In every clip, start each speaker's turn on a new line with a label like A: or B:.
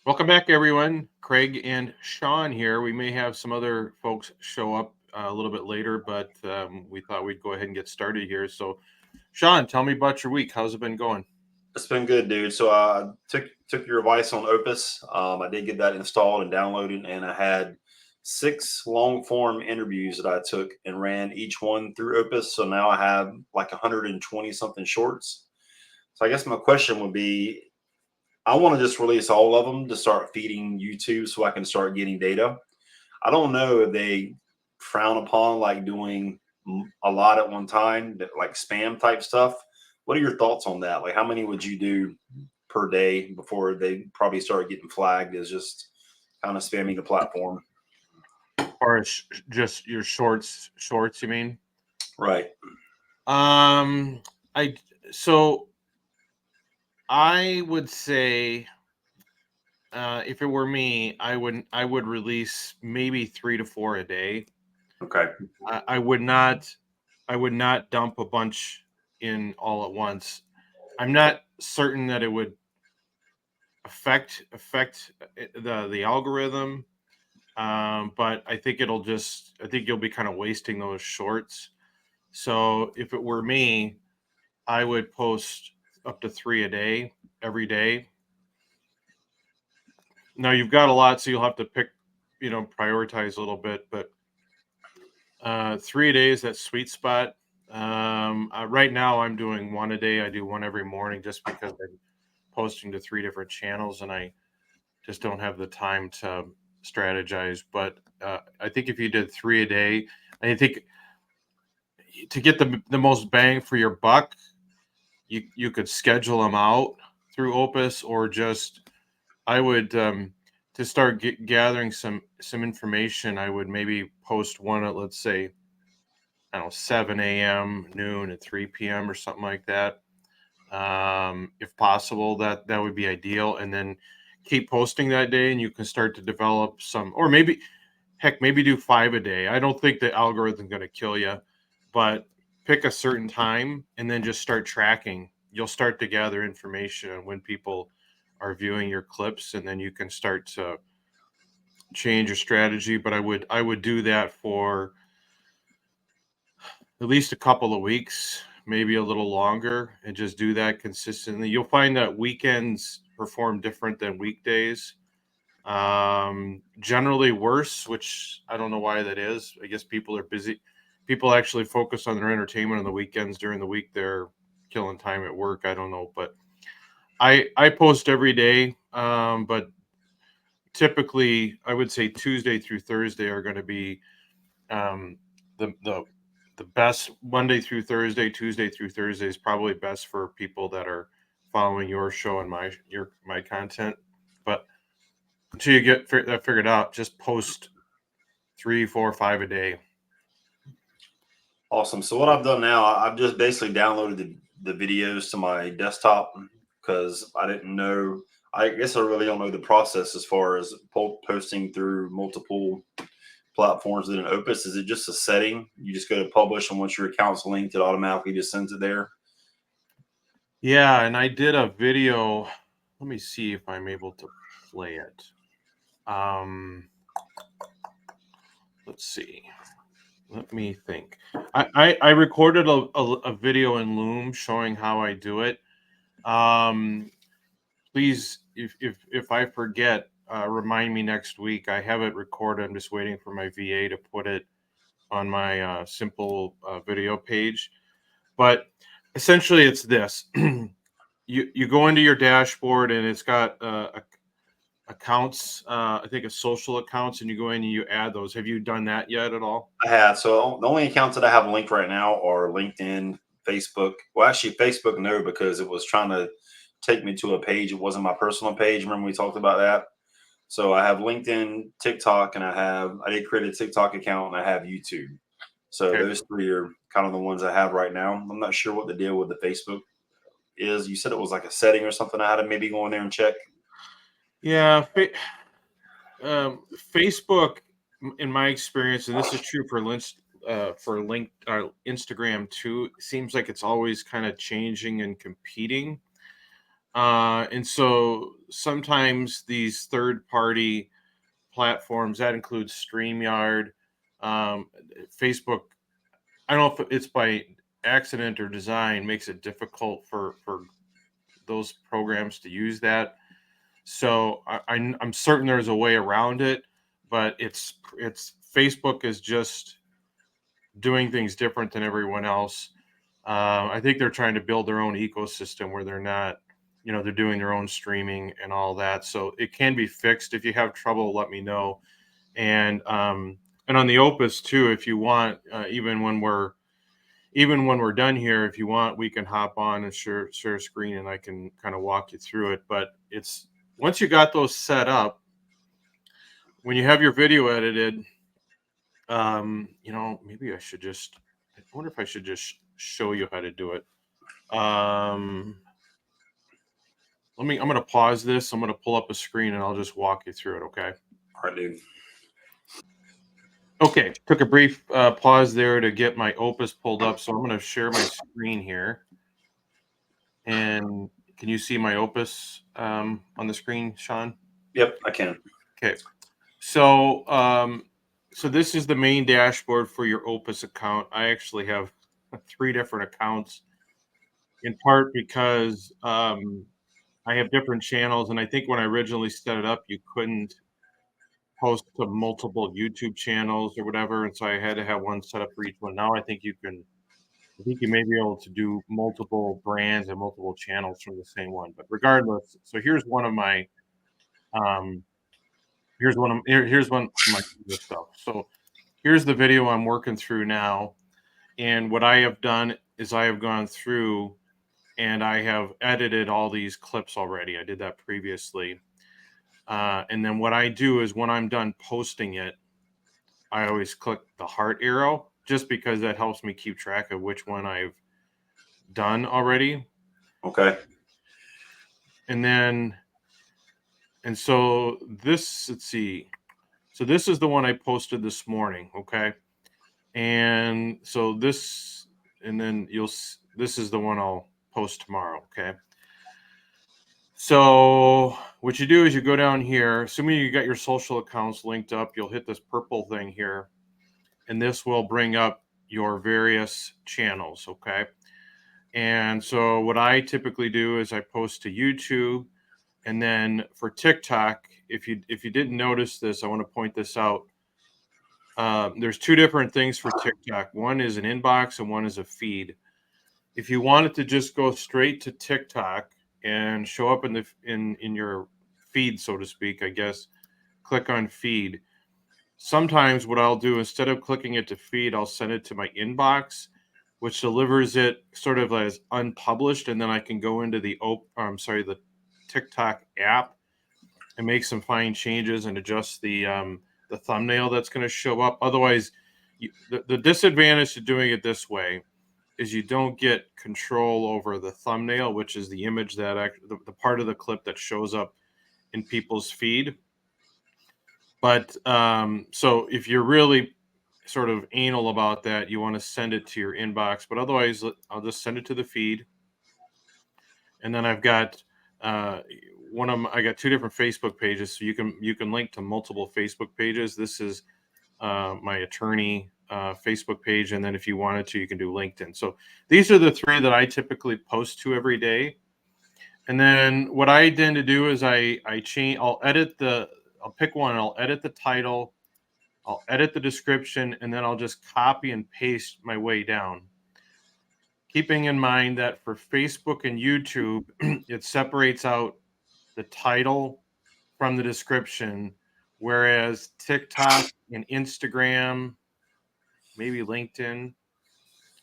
A: Welcome back, everyone. Craig and Sean here. We may have some other folks show up a little bit later, but we thought we'd go ahead and get started here. So, Sean, tell me about your week. How's it been going?
B: It's been good, dude. So I took your advice on Opus. I did get that installed and downloaded, and I had six long form interviews that I took and ran each one through Opus. So now I have like 120 something shorts. So I guess my question would be, I want to just release all of them to start feeding YouTube so I can start getting data. I don't know if they frown upon like doing a lot at one time, like spam type stuff. What are your thoughts on that? Like, how many would you do per day before they probably start getting flagged as just kind of spamming the platform?
A: Or just your shorts, you mean?
B: Right.
A: Um, I so I would say if it were me, I would release maybe 3 to 4 a day.
B: Okay.
A: I would not dump a bunch in all at once. I'm not certain that it would affect the algorithm, but I think you'll be kind of wasting those shorts. So if it were me, I would post up to 3 a day every day. Now you've got a lot, so you'll have to pick, prioritize a little bit, but 3 days, that sweet spot. Right now, I'm doing one a day. I do one every morning just because I'm posting to three different channels, and I just don't have the time to strategize. But I think if you did three a day, I think to get the most bang for your buck, you could schedule them out through Opus, or just I would to start gathering some information. I would maybe post one at, let's say, I don't know, 7 a.m., noon, and 3 p.m. or something like that. If possible, that would be ideal. And then keep posting that day, and you can start to develop some, or maybe, heck, maybe do five a day. I don't think the algorithm's going to kill you, but pick a certain time and then just start tracking. You'll start to gather information on when people are viewing your clips, and then you can start to change your strategy. But I would do that for at least a couple of weeks, maybe a little longer, and just do that consistently. You'll find that weekends perform different than weekdays. Generally worse, which I don't know why that is. I guess people are busy. People actually focus on their entertainment on the weekends. During the week, they're killing time at work. I don't know, but I post every day. But typically, I would say Tuesday through Thursday are going to be um, the the best. Monday through Thursday, Tuesday through Thursday is probably best for people that are following your show and my content. But until you get that figured out, just post 3, 4, 5 a day.
B: Awesome. So what I've done now, I've just basically downloaded the videos to my desktop because I didn't know. I guess I really don't know the process as far as posting through multiple platforms than an Opus? Is it just a setting? You just go to publish, and once your account's linked, it automatically just sends it there.
A: Yeah, and I did a video. Let me see if I'm able to play it. Um, let's see. Let me think. I recorded a video in Loom showing how I do it. Um, Please, if I forget, remind me next week. I have it recorded. I'm just waiting for my VA to put it on my simple video page. But essentially, it's this: you go into your dashboard, and it's got accounts. I think it's social accounts, and you go in and you add those. Have you done that yet at all?
B: I have. So the only accounts that I have linked right now are LinkedIn, Facebook. Well, actually, Facebook, no, because it was trying to take me to a page. It wasn't my personal page. Remember we talked about that? So I have LinkedIn, TikTok, and I did create a TikTok account, and I have YouTube. So
A: Okay.
B: those three are kind of the ones I have right now. I'm not sure what the deal with the Facebook is. You said it was like a setting or something. I had to maybe go in there and check.
A: Yeah, Facebook, in my experience, and this is true for Instagram too, seems like it's always kind of changing and competing. And so sometimes these third-party platforms, that includes StreamYard, Facebook, I don't know if it's by accident or design, makes it difficult for those programs to use that. So I'm certain there's a way around it, but it's Facebook is just doing things different than everyone else. I think they're trying to build their own ecosystem where they're not, they're doing their own streaming and all that. So it can be fixed. If you have trouble, let me know. And on the Opus too, if you want, even when we're done here, if you want, we can hop on and share screen, and I can kind of walk you through it. But it's once you got those set up, when you have your video edited, maybe I wonder if I should just show you how to do it. I'm going to pause this. I'm going to pull up a screen and I'll just walk you through it. Okay.
B: All right, dude.
A: Okay. Took a brief pause there to get my Opus pulled up. So I'm going to share my screen here. And can you see my Opus on the screen, Sean?
B: Yep, I can.
A: Okay. So this is the main dashboard for your Opus account. I actually have 3 different accounts, in part because I have different channels, and I think when I originally set it up, you couldn't post to multiple YouTube channels or whatever, and so I had to have one set up for each one. Now I think you can. I think you may be able to do multiple brands and multiple channels from the same one. But regardless, so um, here's one of my stuff. So here's the video I'm working through now, and what I have done is I have gone through and I have edited all these clips already. I did that previously. And then what I do is when I'm done posting it, I always click the heart arrow just because that helps me keep track of which one I've done already.
B: Okay.
A: And then, and so this, let's see. So this is the one I posted this morning. Okay. And so this, and then this is the one I'll post tomorrow. Okay. So what you do is you go down here, assuming you got your social accounts linked up, you'll hit this purple thing here, and this will bring up your various channels. Okay. And so what I typically do is I post to YouTube, and then for TikTok, if you didn't notice this, I want to point this out. There's 2 different things for TikTok. One is an inbox and one is a feed. If you want it to just go straight to TikTok and show up in your feed, so to speak, I guess, click on feed. Sometimes what I'll do, instead of clicking it to feed, I'll send it to my inbox, which delivers it sort of as unpublished, and then I can go into the TikTok app and make some fine changes and adjust the thumbnail that's going to show up. Otherwise, the disadvantage to doing it this way is you don't get control over the thumbnail, which is the image the part of the clip that shows up in people's feed. But so if you're really sort of anal about that, you want to send it to your inbox. But otherwise, I'll just send it to the feed. And then I've got I got 2 different Facebook pages, so you can link to multiple Facebook pages. This is my attorney Facebook page, and then if you wanted to, you can do LinkedIn. So these are the 3 that I typically post to every day. And then what I tend to do is I'll pick one, I'll edit the title, I'll edit the description, and then I'll just copy and paste my way down. Keeping in mind that for Facebook and YouTube, it separates out the title from the description, whereas TikTok and Instagram, maybe LinkedIn,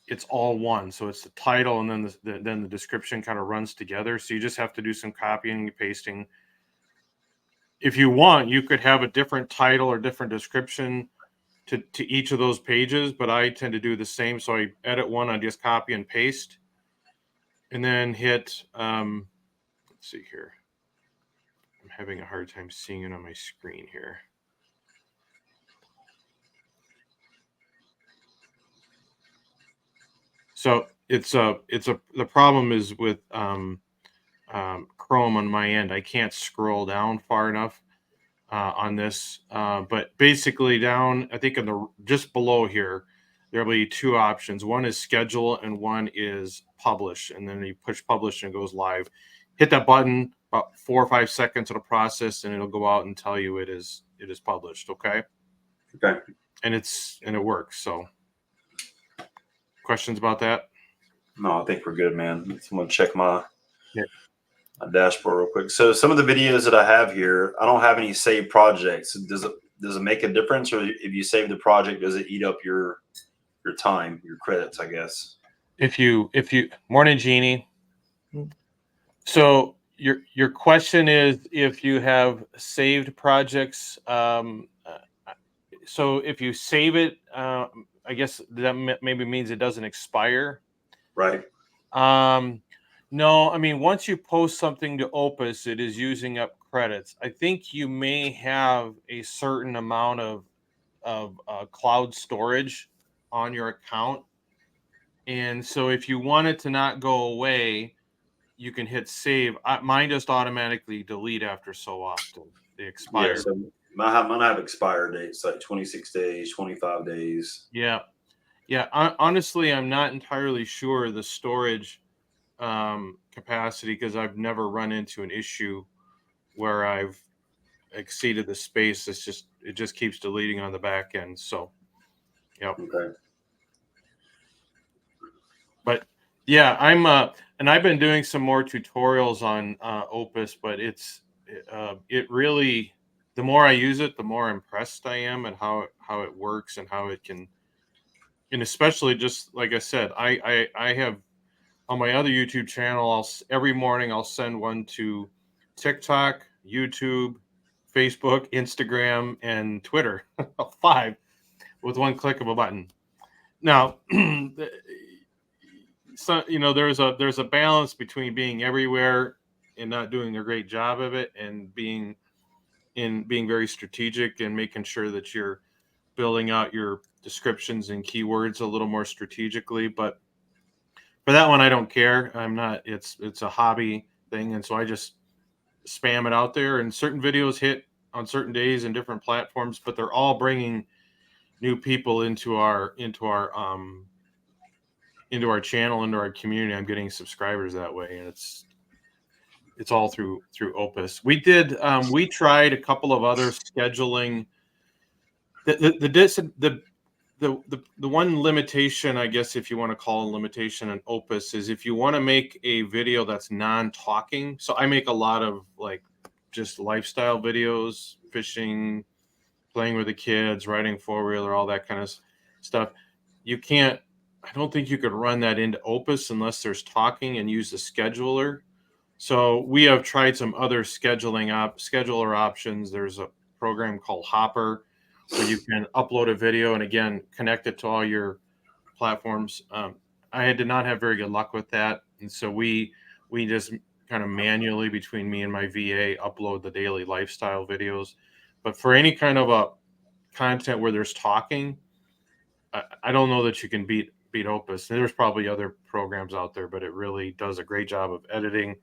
A: it's all one. So it's the title and then the description kind of runs together. So you just have to do some copying and pasting. If you want, you could have a different title or different description to each of those pages, but I tend to do the same. So I edit one, I just copy and paste, and then hit. Let's see here. I'm having a hard time seeing it on my screen here. So the problem is with Chrome on my end. I can't scroll down far enough on this, but basically down, I think in the just below here, there'll be two options. One is schedule and one is publish. And then you push publish and it goes live. Hit that button, about 4 or 5 seconds, it'll process and it'll go out and tell you it is published. Okay.
B: Okay.
A: And it works. So questions about that?
B: No, I think we're good, man. I'm gonna check my
A: Yeah.
B: dashboard real quick. So some of the videos that I have here, I don't have any saved projects. Does it make a difference, or if you save the project, does it eat up your time, your credits, I guess?
A: If you morning, Jeannie. So your question is if you have saved projects. So if you save it, I guess that maybe means it doesn't expire.
B: Right.
A: No, I mean, once you post something to Opus, it is using up credits. I think you may have a certain amount of cloud storage on your account. And so if you want it to not go away, you can hit save. Mine just automatically delete after so often. They expire.
B: Yeah. So mine have expire dates, like 26 days, 25 days.
A: Yeah. Yeah. Honestly, I'm not entirely sure the storage capacity because I've never run into an issue where I've exceeded the space. It just keeps deleting on the back end. So, yeah.
B: Okay.
A: But yeah, and I've been doing some more tutorials on Opus, but it really, the more I use it, the more impressed I am at how it works and how it can, and especially just like I said, I have on my other YouTube channel, every morning I'll send one to TikTok, YouTube, Facebook, Instagram, and Twitter, 5 with one click of a button. Now, so there's a balance between being everywhere and not doing a great job of it, and being very strategic and making sure that you're building out your descriptions and keywords a little more strategically. But for that one, I don't care. I'm not. It's a hobby thing, and so I just spam it out there. And certain videos hit on certain days and different platforms, but they're all bringing new people into our channel, into our community. I'm getting subscribers that way, and it's all through Opus. We tried a couple of other scheduling. The one limitation, I guess, if you want to call a limitation in Opus, is if you want to make a video that's non-talking. So I make a lot of like just lifestyle videos, fishing, playing with the kids, riding four-wheeler, all that kind of stuff. I don't think you could run that into Opus unless there's talking and use the scheduler. So we have tried some other scheduler options. There's a program called Hopper where you can upload a video and again connect it to all your platforms. I did not have very good luck with that, and so we just kind of manually, between me and my VA, upload the daily lifestyle videos. But for any kind of a content where there's talking, I don't know that you can beat Opus. There's probably other programs out there, but it really does a great job of editing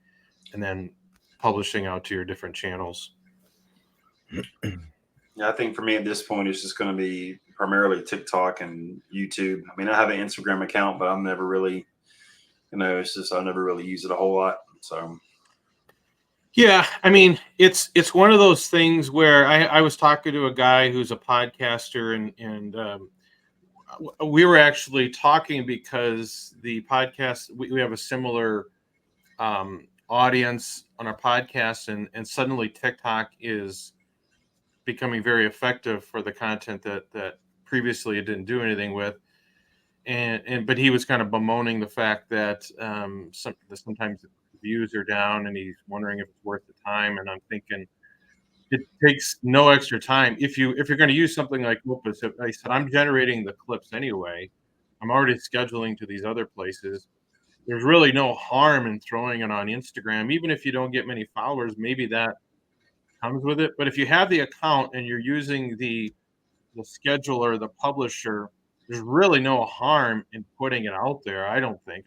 A: and then publishing out to your different channels.
B: Yeah, I think for me at this point, it's just going to be primarily TikTok and YouTube. I mean, I have an Instagram account, but I'm never really, it's just I never really use it a whole lot. So,
A: yeah, I mean, it's one of those things where I was talking to a guy who's a podcaster, and we were actually talking because the podcast, we have a similar audience on our podcast, and suddenly TikTok is becoming very effective for the content that previously it didn't do anything with. But he was kind of bemoaning the fact that sometimes the views are down, and he's wondering if it's worth the time. And I'm thinking it takes no extra time if you're going to use something like Opus. I said I'm generating the clips anyway. I'm already scheduling to these other places. There's really no harm in throwing it on Instagram, even if you don't get many followers. Maybe that comes with it. But if you have the account and you're using the scheduler, the publisher, there's really no harm in putting it out there. I don't think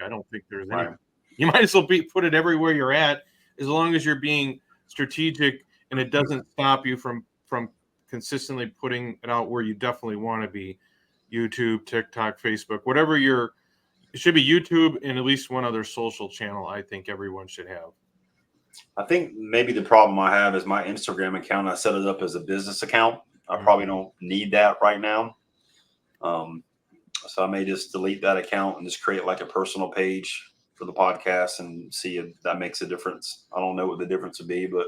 A: there's any.
B: right.
A: You might as well put it everywhere you're at. as long as you're being strategic and it doesn't stop you from consistently putting it out where you definitely want to be. YouTube, TikTok, Facebook, whatever your it should be YouTube and at least one other social channel I think everyone should have.
B: I think maybe the problem I have is my Instagram account. I set it up as a business account. I probably don't need that right now. So I may just delete that account and just create like a personal page for the podcast and see if that makes a difference. I don't know what the difference would be, but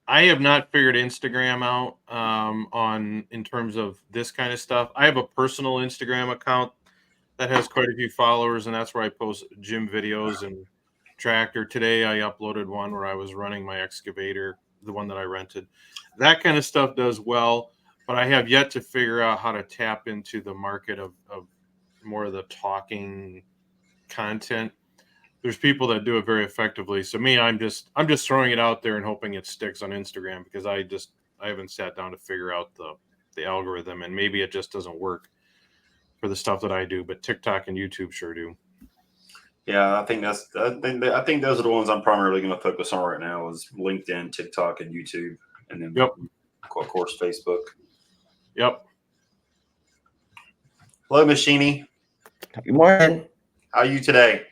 A: I have not figured Instagram out on in terms of this kind of stuff. I have a personal Instagram account that has quite a few followers, and that's where I post gym videos and tractor. Today I uploaded one where I was running my excavator, the one that I rented. That kind of stuff does well, but I have yet to figure out how to tap into the market of more of the talking content. There's people that do it very effectively. So me, I'm just throwing it out there and hoping it sticks on Instagram because I haven't sat down to figure out the algorithm, and maybe it just doesn't work for the stuff that I do, but TikTok and YouTube sure do.
B: yeah, I think I think those are the ones I'm primarily going to focus on right now is LinkedIn, TikTok, and YouTube, and then
A: Yep.
B: Of course Facebook.
A: Yep.
B: Hello, Machini.
C: Good morning.
B: How are you today?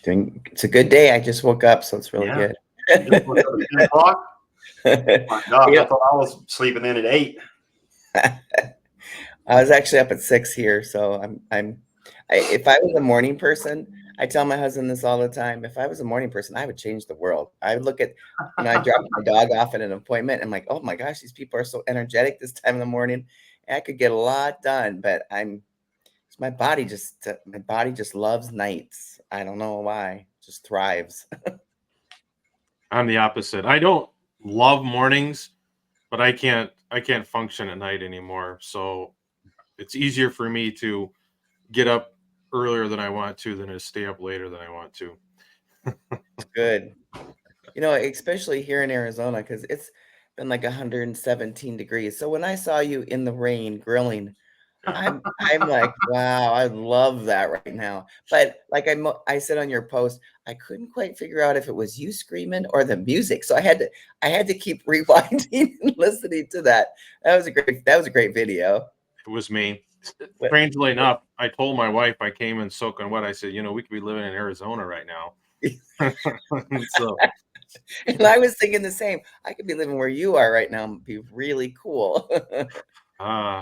C: It's a good day. I just woke up, so it's really good.
B: You just woke up at 10 o'clock? My God,
C: Yep.
B: I thought I was sleeping in at 8.
C: I was actually up at 6 here, so if I was a morning person, I tell my husband this all the time. If I was a morning person, I would change the world. I would look at, I dropped my dog off at an appointment. And I'm like, oh my gosh, these people are so energetic this time in the morning. I could get a lot done, but my body just loves nights. I don't know why. Just thrives.
A: I'm the opposite. I don't love mornings, but I can't function at night anymore. So it's easier for me to get up earlier than I want to than to stay up later than I want to.
C: Good. Especially here in Arizona, because it's been like 117 degrees. So when I saw you in the rain grilling, I'm like, wow, I love that right now. But like I said on your post, I couldn't quite figure out if it was you screaming or the music. So I had to keep rewinding and listening to that. That was a great video.
A: It was me. Strangely enough, I told my wife I came in soaking wet. I said, we could be living in Arizona right now. So,
C: and I was thinking the same. I could be living where you are right now and be really cool.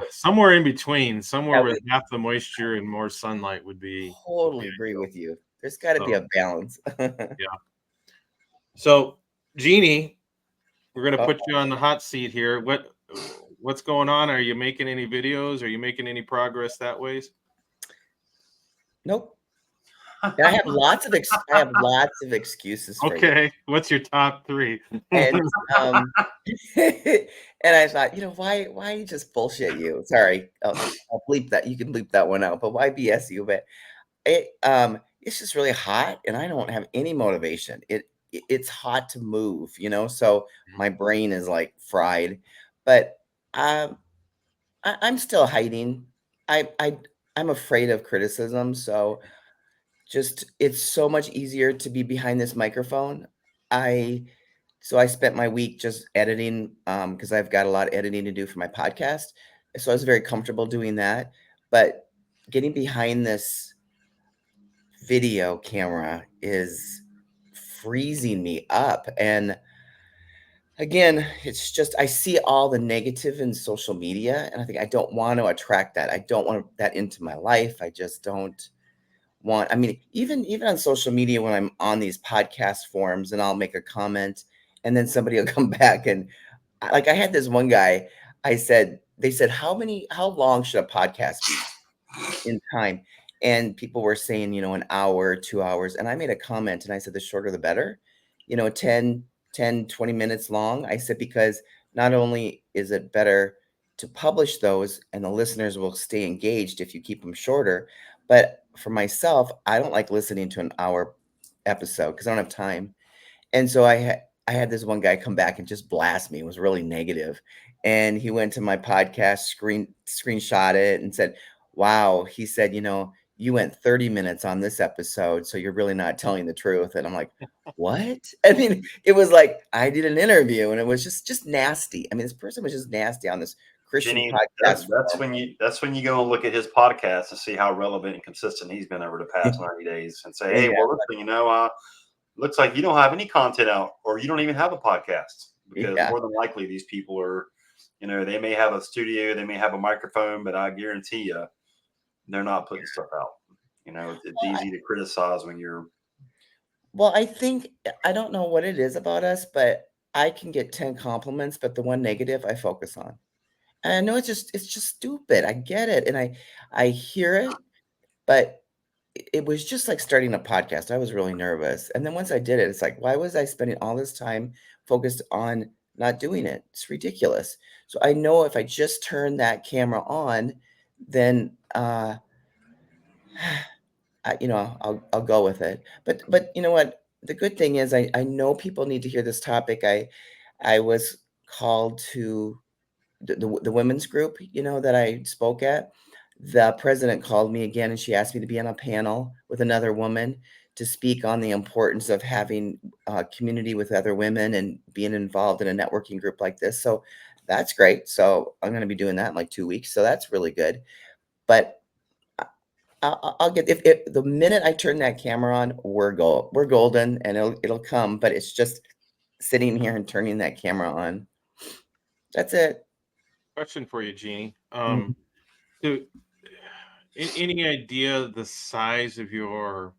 A: somewhere in between, somewhere with half the moisture and more sunlight would be.
C: Totally agree with you. There's got to be a balance.
A: Yeah. So, Jeannie, we're going to put you on the hot seat here. What's going on? Are you making any videos? Are you making any progress that ways?
C: Nope. And I have lots of excuses for you.
A: Okay. What's your top 3?
C: And and I thought, why just bullshit you? Sorry, I'll bleep that. You can bleep that one out. But why BS you? But it's just really hot, and I don't have any motivation. It's hot to move, so my brain is like fried. But I'm still hiding. I'm afraid of criticism, so it's so much easier to be behind this microphone. So I spent my week just editing because I've got a lot of editing to do for my podcast. So I was very comfortable doing that. But getting behind this video camera is freezing me up. And again, it's just I see all the negative in social media, and I think I don't want to attract that. I don't want that into my life. I just don't want. I mean, even on social media, when I'm on these podcast forums and I'll make a comment, and then somebody will come back and I had this one guy. They said, how long should a podcast be in time? And people were saying, an hour, 2 hours. And I made a comment and I said, the shorter, the better, 10, 20 minutes long. I said, because not only is it better to publish those and the listeners will stay engaged if you keep them shorter, but for myself, I don't like listening to an hour episode because I don't have time. And so I had this one guy come back and just blast me. It was really negative. And he went to my podcast, screenshot it and said, wow. He said, you went 30 minutes on this episode, so you're really not telling the truth. And I'm like, what? I mean, it was like I did an interview and it was just nasty. I mean, this person was just nasty on this Christian
B: Jenny,
C: podcast.
B: that's when you go and look at his podcast and see how relevant and consistent he's been over the past 90 days, and say, hey,
C: Yeah.
B: well, listen, looks like you don't have any content out, or you don't even have a podcast, because
C: Yeah.
B: more than likely these people are, they may have a studio, they may have a microphone, but I guarantee you they're not putting stuff out. It's easy to criticize when you're.
C: Well, I think I don't know what it is about us, but I can get 10 compliments, but the one negative I focus on. And I know it's just stupid. I get it. And I hear it, but it was just like starting a podcast. I was really nervous. And then once I did it, it's like, why was I spending all this time focused on not doing it? It's ridiculous. So I know if I just turn that camera on, then I'll go with it. But you know what? The good thing is I know people need to hear this topic. I was called to the women's group, that I spoke at. The president called me again and she asked me to be on a panel with another woman to speak on the importance of having community with other women and being involved in a networking group like this. So that's great. So I'm going to be doing that in like 2 weeks. So that's really good. But I'll get if the minute I turn that camera on, we're golden, and it'll come. But it's just sitting here and turning that camera on. That's it.
A: Question for you, Jeannie.
C: Mhm.
A: Do, any idea the size of your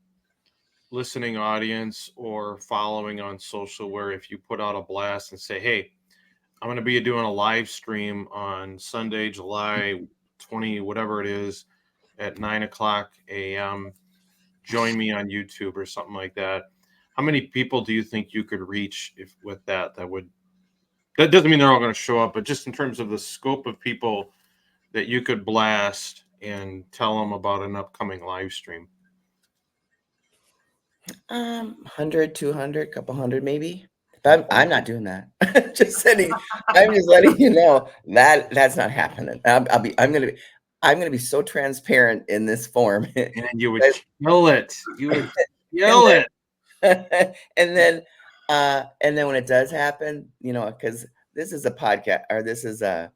A: listening audience or following on social, where if you put out a blast and say, hey, I'm going to be doing a live stream on Sunday, July 20, whatever it is, at 9:00 a.m. Join me on YouTube or something like that. How many people do you think you could reach if with that? That doesn't mean they're all going to show up, but just in terms of the scope of people that you could blast and tell them about an upcoming live stream.
C: 100, 200, couple hundred maybe. But I'm not doing that. Just sitting. I'm just letting you know that that's not happening. I'm gonna be so transparent in this form.
A: And you would kill it. You would
C: And
A: kill
C: then,
A: it.
C: and then when it does happen, because this is a podcast, or this is a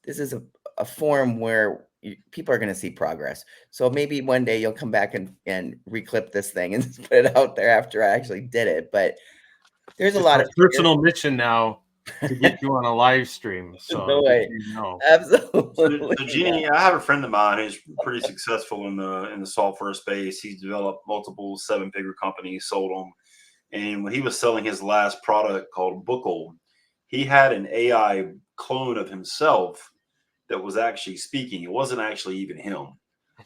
C: this is a forum where people are going to see progress. So maybe one day you'll come back and reclip this thing and just put it out there after I actually did it. But there's a
A: It's
C: lot
A: my
C: of
A: personal mission now to get you on a live stream.
C: no
A: So just
C: way,
A: so you know.
C: absolutely.
B: So Jeannie, I have a friend of mine who's pretty successful in the software space. He's developed multiple 7-figure companies, sold them, and when he was selling his last product called Bookle, he had an AI clone of himself that was actually speaking. It wasn't actually even him.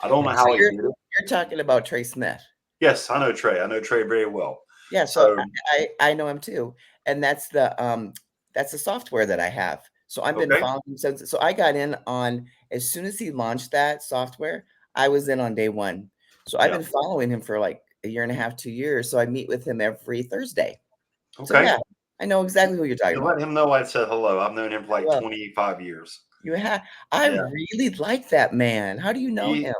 B: I don't know
C: So
B: how he did it.
C: you're talking about Trey Smith.
B: Yes, I know Trey. I know Trey very well.
C: Yeah, so
B: So
C: I know him too, and that's the software that I have. So I've been
B: okay,
C: following him since. So I got in on as soon as he launched that software, I was in on day one. So I've
B: yeah,
C: been following him for like a year and a half, 2 years. So I meet with him every Thursday. So
B: okay.
C: yeah, I know exactly who you're talking
B: You
C: about.
B: let him know I said hello. I've known him for like
C: Well,
B: 25 years.
C: I
B: Yeah,
C: really like that man. How do you know
B: he
C: him?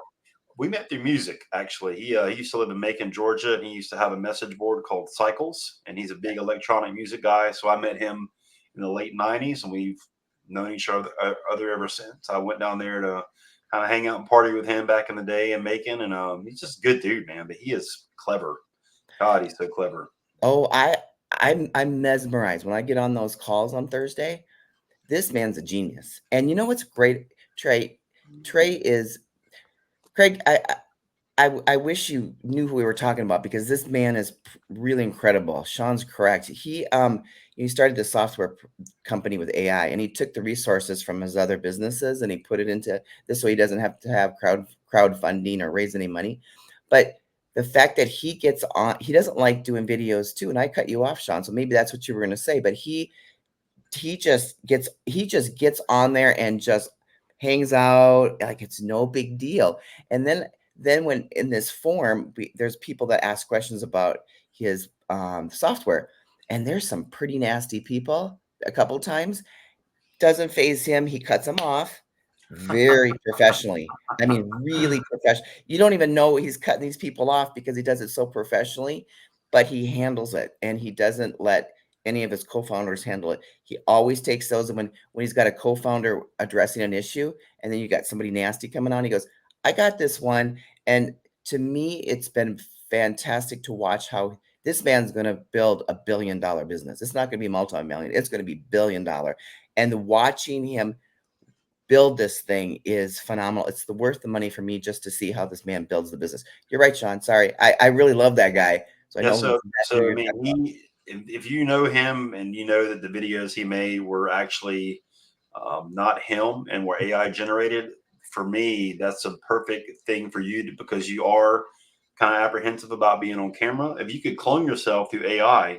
B: we met through music, actually. He used to live in Macon, Georgia, and he used to have a message board called Cycles, and he's a big electronic music guy. So I met him in the late '90s, and we've known each other ever since. I went down there to kind of hang out and party with him back in the day in Macon, and he's just a good dude, man. But he is clever. God, he's so clever.
C: Oh, I'm mesmerized when I get on those calls on Thursday. This man's a genius. And you know what's great, Trey? Trey is Craig. I wish you knew who we were talking about because this man is really incredible. Sean's correct. He started the software company with AI, and he took the resources from his other businesses and he put it into this, so he doesn't have to have crowdfunding or raise any money. But the fact that he gets on, he doesn't like doing videos too. And I cut you off, Sean. So maybe that's what you were going to say. But he just gets on there and just hangs out like it's no big deal. And then when in this form, there's people that ask questions about his software, and there's some pretty nasty people. A couple times doesn't phase him. He cuts them off. very professionally. I mean, really professional. You don't even know he's cutting these people off because he does it so professionally, but he handles it and he doesn't let any of his co-founders handle it. He always takes those, and when he's got a co-founder addressing an issue and then you got somebody nasty coming on, he goes, "I got this one." And to me, it's been fantastic to watch how this man's going to build a $1 billion business. It's not going to be multi-million. It's going to be $1 billion. And watching him build this thing is phenomenal. It's worth the money for me just to see how this man builds the business. You're right, Sean. Sorry. I really love that guy. So I
B: Yeah,
C: know who exactly who
B: so I
C: you're talking about.
B: mean, if you know him and you know that the videos he made were actually not him and were AI generated, for me, that's a perfect thing for you to, because you are kind of apprehensive about being on camera. If you could clone yourself through AI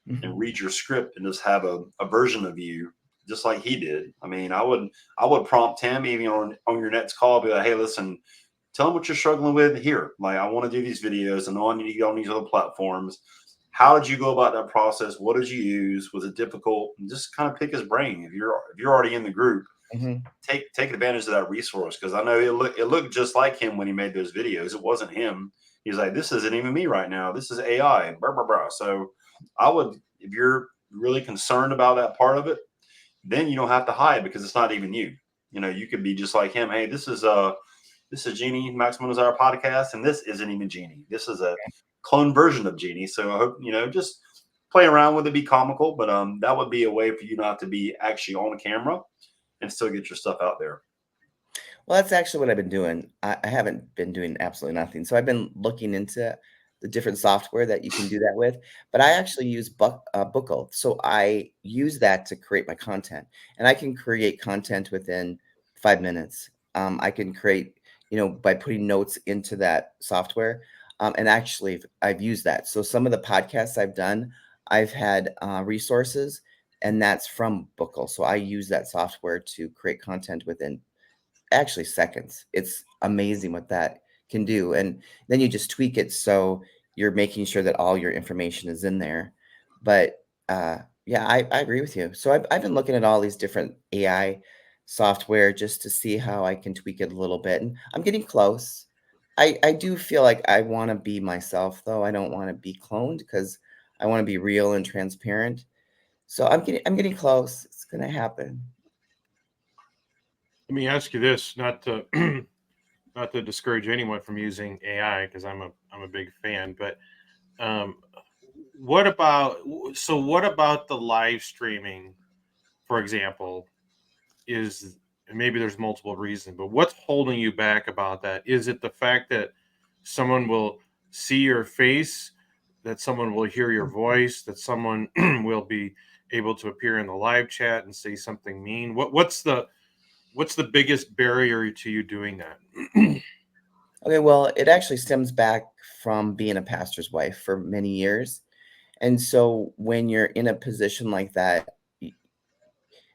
B: and
C: Mhm.
B: read your script and just have a version of you just like he did. I mean, I would prompt him even on your next call, be like, hey, listen, tell them what you're struggling with here. Like, I want to do these videos. I know I need to get on these other platforms. How did you go about that process? What did you use? Was it difficult? And just kind of pick his brain. If you're already in the group,
C: Mhm.
B: take advantage of that resource, because I know it looked just like him when he made those videos. It wasn't him. He's like, this isn't even me right now. This is AI. Blah, blah, blah. So I would, if you're really concerned about that part of it, then you don't have to hide because it's not even you. You could be just like him. Hey, this is Jeannie Maximum Desire podcast, and this isn't even Jeannie. This is a clone version of Jeannie. So I hope just play around with it, be comical, but that would be a way for you not to be actually on camera and still get your stuff out there.
C: Well, that's actually what I've been doing. I haven't been doing absolutely nothing. So I've been looking into the different software that you can do that with, but I actually use Bookle. So I use that to create my content, and I can create content within 5 minutes. I can create, by putting notes into that software. And actually, I've used that. So some of the podcasts I've done, I've had resources, and that's from Bookle. So I use that software to create content within actually seconds. It's amazing what that can do. And then you just tweak it so you're making sure that all your information is in there. But yeah, I agree with you. So I've been looking at all these different AI software just to see how I can tweak it a little bit. And I'm getting close. I do feel like I want to be myself, though. I don't want to be cloned because I want to be real and transparent. So I'm getting close. It's gonna happen.
A: Let me ask you this, not to not to discourage anyone from using AI, because I'm a big fan, but um, what about what about the live streaming, for example, is, and maybe there's multiple reasons, but what's holding you back about that? Is it the fact that someone will see your face, that someone will hear your voice, that someone will be able to appear in the live chat and say something mean? What's the biggest barrier to you doing that?
C: Okay, well, it actually stems back from being a pastor's wife for many years. And so when you're in a position like that,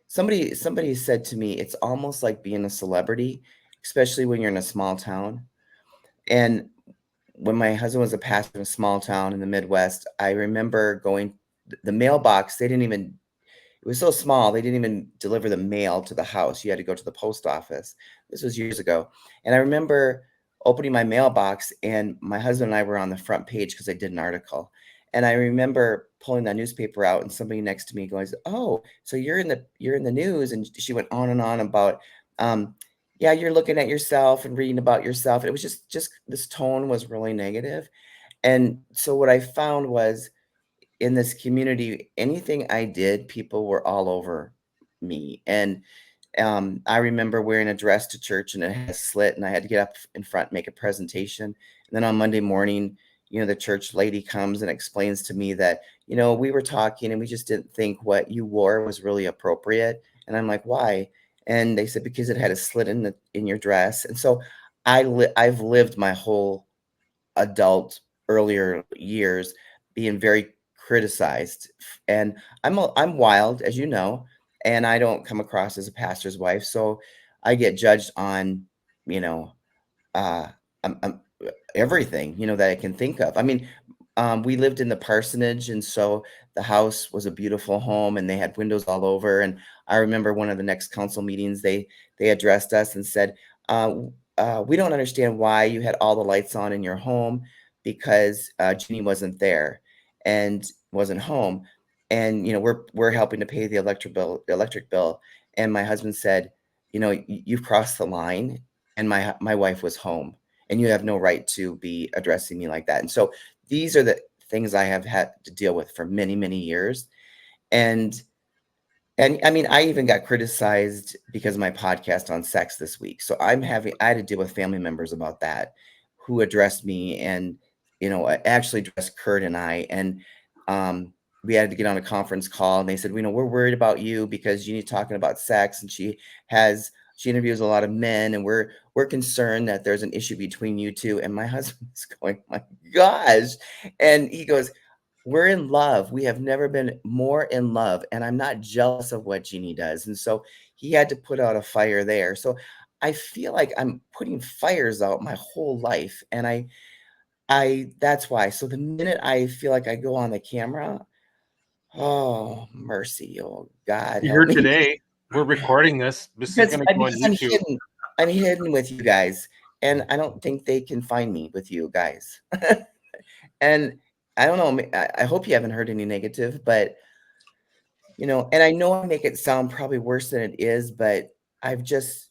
C: somebody said to me, it's almost like being a celebrity, especially when you're in a small town. And when my husband was a pastor in a small town in the Midwest, I remember going the mailbox, they didn't even it was so small, they didn't even deliver the mail to the house. You had to go to the post office. This was years ago. And I remember opening my mailbox, and my husband and I were on the front page because I did an article. And I remember pulling that newspaper out, and somebody next to me goes, "Oh, so you're in the news." And she went on and on about, yeah, you're looking at yourself and reading about yourself. It was just this tone was really negative. And so what I found was in this community, anything I did, people were all over me. And I remember wearing a dress to church and it had a slit, and I had to get up in front and make a presentation. And then on Monday morning, the church lady comes and explains to me that, we were talking and we just didn't think what you wore was really appropriate. And I'm like, why? And they said, because it had a slit in your dress. And so I've lived my whole adult earlier years being very criticized. And I'm wild, as you know, and I don't come across as a pastor's wife, so I get judged on, you know, uh, everything, that I can think of. I mean, we lived in the parsonage, and so the house was a beautiful home, and they had windows all over. And I remember one of the next council meetings, they addressed us and said, "We don't understand why you had all the lights on in your home because Jeannie wasn't there and wasn't home, and we're helping to pay the electric bill." And my husband said, "You've crossed the line, and my wife was home, and you have no right to be addressing me like that." And so these are the things I have had to deal with for many, many years. And I mean, I even got criticized because of my podcast on sex this week. So I had to deal with family members about that who addressed me, and, actually addressed Kurt and I. And um, we had to get on a conference call, and they said, we're worried about you because you need talking about sex. And she interviews a lot of men, and we're concerned that there's an issue between you two. And my husband's going, my gosh. And he goes, we're in love. We have never been more in love, and I'm not jealous of what Jeannie does. And so he had to put out a fire there. So I feel like I'm putting fires out my whole life, and I that's why. So the minute I feel like I go on the camera, oh mercy, oh God
A: You're
C: help
A: here
C: me,
A: today. We're recording this. This is going to go on
C: because I'm
A: YouTube.
C: hidden. I'm hidden with you guys, and I don't think they can find me with you guys. And I don't know. I hope you haven't heard any negative, but and I know I make it sound probably worse than it is, but I've just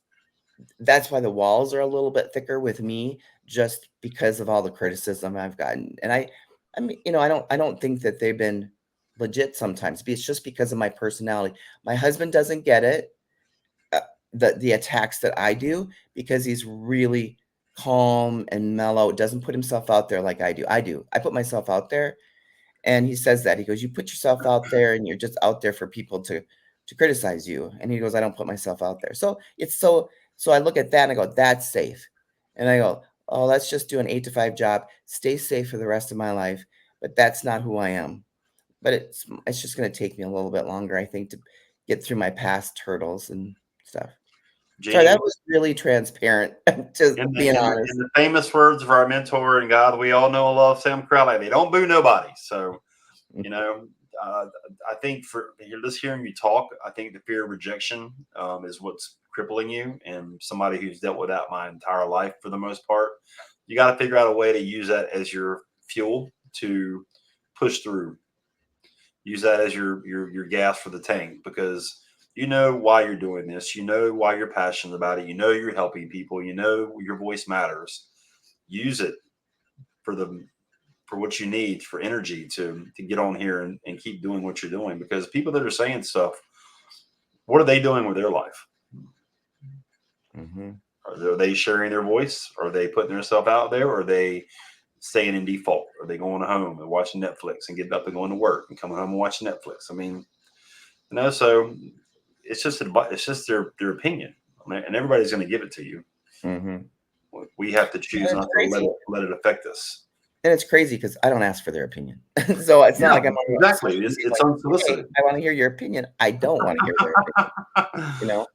C: that's why the walls are a little bit thicker with me, just because of all the criticism I've gotten. And I mean, I don't think that they've been legit sometimes. It's just because of my personality. My husband doesn't get it, uh, the attacks that I do, because he's really calm and mellow, doesn't put himself out there like I do. I put myself out there, and he says that. He goes, "You put yourself out there, and you're just out there for people to criticize you." And he goes, "I don't put myself out there." So it's so I look at that and I go, "That's safe." And I go, "Oh, let's just do an 8 to 5 job, stay safe for the rest of my life." But that's not who I am. But it's just going to take me a little bit longer, I think, to get through my past hurdles and stuff. Sorry,
B: Jeannie,
C: that was really transparent. Just being
B: in
C: honest.
B: the famous words of our mentor and God we all know and love, Sam Crowley, they don't boo nobody. So, you know, uh, I think for you're just hearing you talk, I think the fear of rejection is what's crippling you. And somebody who's dealt with that my entire life for the most part, you got to figure out a way to use that as your fuel to push through. Use that as your gas for the tank, because you know why you're doing this. You know why you're passionate about it. You know you're helping people. You know your voice matters. Use it for the for what you need for energy to get on here and keep doing what you're doing, because people that are saying stuff, what are they doing with their life?
C: Hmm.
B: Are they sharing their voice? Are they putting themselves out there? Or are they staying in default? Are they going home and watching Netflix and getting up and going to work and coming home and watching Netflix? I mean, so it's just it's just their opinion. I mean, and everybody's going to give it to you.
C: Hmm.
B: We have to choose
C: And it's
B: not to
C: crazy.
B: let it affect us.
C: And it's crazy because I don't ask for their opinion. So it's not
B: Yeah,
C: like I'm on
B: exactly.
C: social media
B: It's
C: like, "Hey,
B: unsolicited.
C: I wanna hear your opinion." I don't wanna hear their opinion, you know?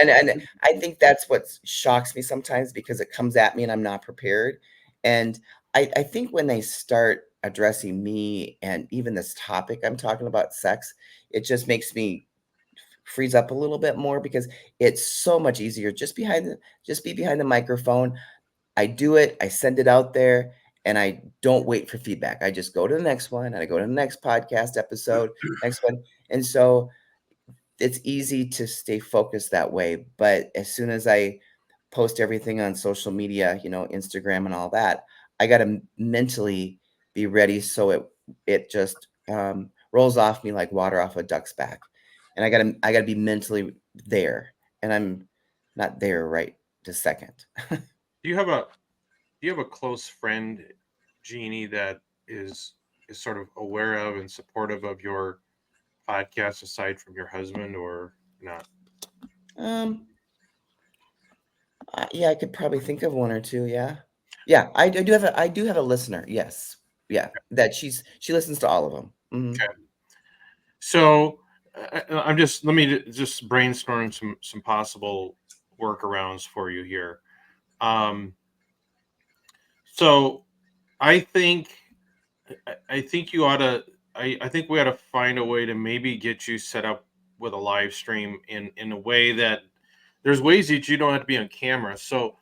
C: And I think that's what shocks me sometimes, because it comes at me and I'm not prepared. And I think when they start addressing me and even this topic I'm talking about, sex, it just makes me freeze up a little bit more, because it's so much easier just be behind the microphone. I do it, I send it out there, and I don't wait for feedback. I just go to the next one, and I go to the next podcast episode, next one. And so it's easy to stay focused that way. But as soon as I post everything on social media, Instagram and all that, I got to mentally be ready, so it just rolls off me like water off a duck's back. And I gotta be mentally there, and I'm not there right this second.
A: Do you have a close friend, Jeannie, that is sort of aware of and supportive of your podcast aside from your husband, or not?
C: Um, yeah, I could probably think of one or two. Yeah, yeah, I do have a listener. Yes, yeah, that she listens to all of them. Mhm.
A: Okay. So I'm just let me just brainstorm some possible workarounds for you here. Um, so I think I think you ought to. I think we ought to find a way to maybe get you set up with a live stream in a way that there's ways that you don't have to be on camera. So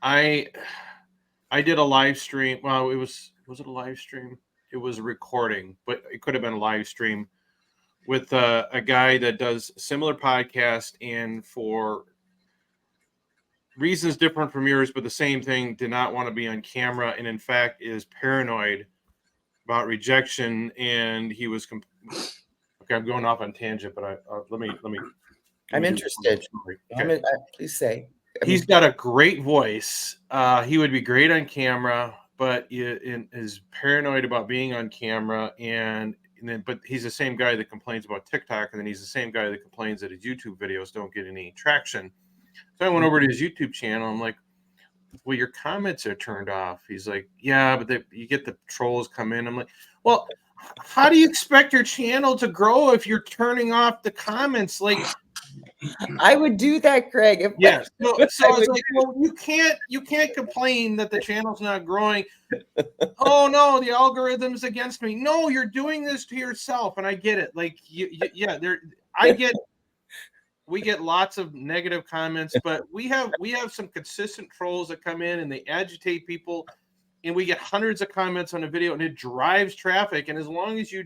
A: I I did a live stream. Well, it a live stream? It was a recording, but it could have been a live stream with a guy that does similar podcast, and for reasons different from yours, but the same thing, did not want to be on camera, and in fact is paranoid about rejection. And he was okay. I'm going off on tangent, but let me
C: I'm
A: do the
C: interested.
A: story. Okay.
C: Please say. I
A: He's
C: mean,
A: got a great voice. He would be great on camera, but is paranoid about being on camera. But he's the same guy that complains about TikTok, and then he's the same guy that complains that his YouTube videos don't get any traction. So I went over to his YouTube channel. I'm like, well, your comments are turned off. He's like, yeah, but you get the trolls come in. I'm like, well, how do you expect your channel to grow if you're turning off the comments? Like,
C: I would do that, Craig.
A: yes. So I was
C: would
A: like, well, you can't complain that the channel's not growing. Oh no, the algorithm's against me. No, you're doing this to yourself, and I get it. Like, yeah, we get lots of negative comments, but we have some consistent trolls that come in and they agitate people, and we get hundreds of comments on a video, and it drives traffic. And as long as you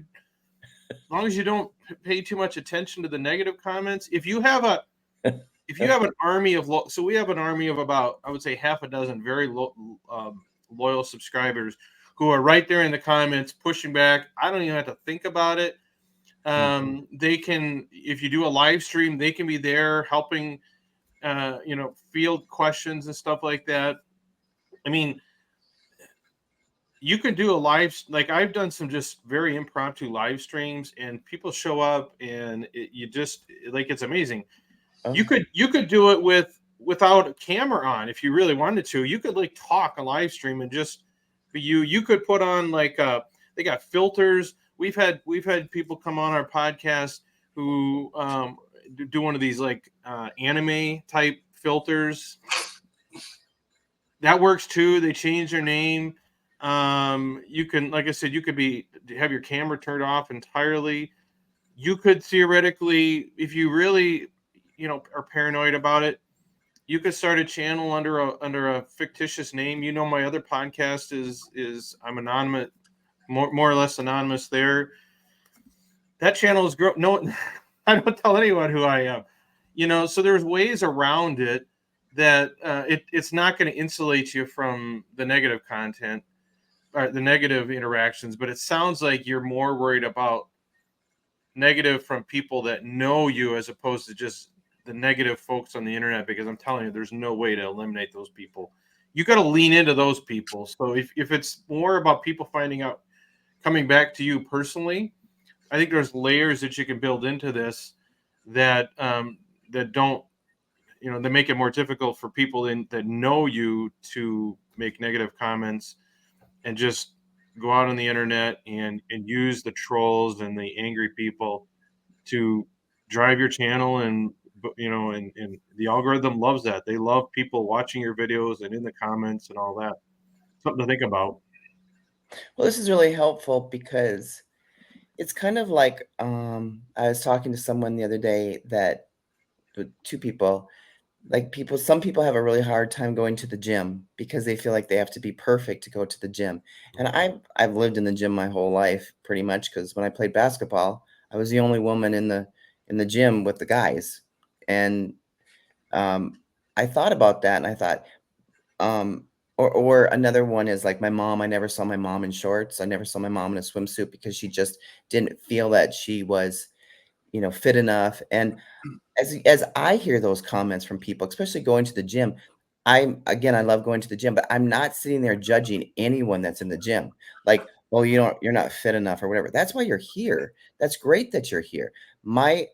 A: don't pay too much attention to the negative comments, if you have an army of so we have an army of about, I would say, half a dozen very loyal subscribers who are right there in the comments pushing back. I don't even have to think about it. They can, if you do a live stream, they can be there helping, field questions and stuff like that. I mean, you can do a like I've done some just very impromptu live streams, and people show up, and it's amazing. You could do it without a camera on if you really wanted to. You could like talk a live stream and just be you. You could put on they got filters. We've had people come on our podcast who do one of these anime type filters. That works too. They change their name. You can, like I said, you could have your camera turned off entirely. You could theoretically, if you really, are paranoid about it, you could start a channel under a fictitious name. My other podcast is I'm anonymous, more or less anonymous there. That channel is no, I don't tell anyone who I am. So there's ways around it that it's not going to insulate you from the negative content or the negative interactions, but it sounds like you're more worried about negative from people that know you as opposed to just the negative folks on the internet, because I'm telling you, there's no way to eliminate those people. You got to lean into those people. So if it's more about people finding out, coming back to you personally, I think there's layers that you can build into this that don't, that make it more difficult for people that know you to make negative comments and just go out on the internet and use the trolls and the angry people to drive your channel. And the algorithm loves that. They love people watching your videos and in the comments and all that. Something to think about.
C: Well, this is really helpful because it's kind of like I was talking to someone the other day that two people, some people have a really hard time going to the gym because they feel like they have to be perfect to go to the gym. And I've lived in the gym my whole life pretty much, because when I played basketball, I was the only woman in the gym with the guys. And I thought about that, and I thought, or another one is like my mom. I never saw my mom in shorts. I never saw my mom in a swimsuit because she just didn't feel that she was, fit enough. And as I hear those comments from people, especially going to the gym, I love going to the gym, but I'm not sitting there judging anyone that's in the gym. Like, "Oh, you're not fit enough," or whatever. That's why you're here. That's great that you're here. I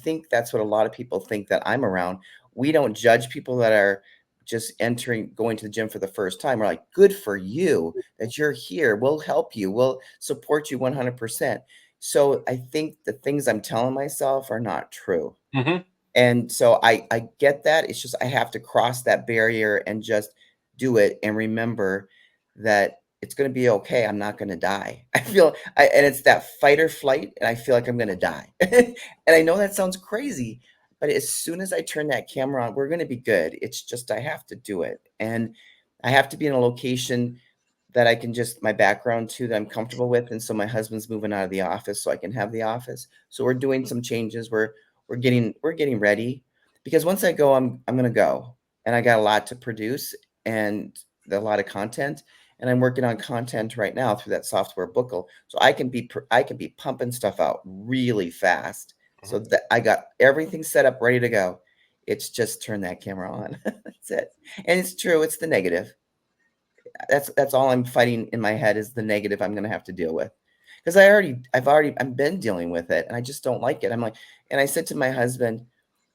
C: think that's what a lot of people think that I'm around. We don't judge people that are just going to the gym for the first time. We're like, "Good for you that you're here. We'll help you. We'll support you 100%." So I think the things I'm telling myself are not true.
A: Mm-hmm.
C: And so I get that. It's just I have to cross that barrier and just do it and remember that it's going to be okay. I'm not going to die. And it's that fight or flight, and I feel like I'm going to die. And I know that sounds crazy, but as soon as I turn that camera on, we're going to be good. It's just I have to do it, and I have to be in a location that I can just my background too that I'm comfortable with. And so my husband's moving out of the office, so I can have the office. So we're doing some changes. We're getting ready because once I go, I'm gonna go, and I got a lot to produce and a lot of content. And I'm working on content right now through that software Bookle, so I can be pumping stuff out really fast. So
A: Mhm.
C: that I got everything set up, ready to go. It's just turn that camera on. That's it. And it's true. It's the negative. That's all I'm fighting in my head is the negative I'm gonna have to deal with. Because I've been dealing with it and I just don't like it. I'm like, and I said to my husband,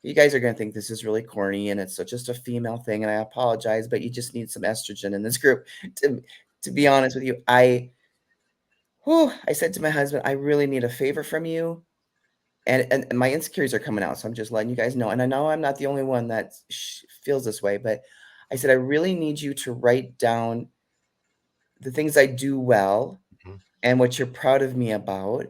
C: you guys are gonna think this is really corny and it's just a female thing, and I apologize, but you just need some estrogen in this group. To to be honest with you, I said to my husband, I really need a favor from you. And my insecurities are coming out. So I'm just letting you guys know. And I know I'm not the only one that feels this way, but I said, I really need you to write down the things I do well
A: Mhm.
C: and what you're proud of me about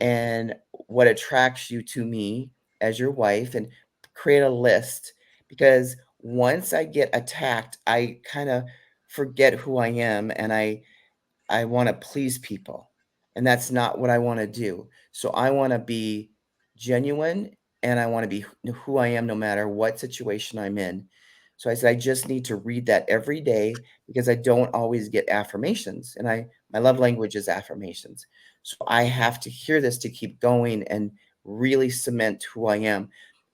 C: and what attracts you to me as your wife, and create a list, because once I get attacked, I kind of forget who I am, and I want to please people, and that's not what I want to do. So I want to be genuine, and I want to be who I am no matter what situation I'm in. So I said I just need to read that every day because I don't always get affirmations, and I my love language is affirmations. So I have to hear this to keep going and really cement who I am.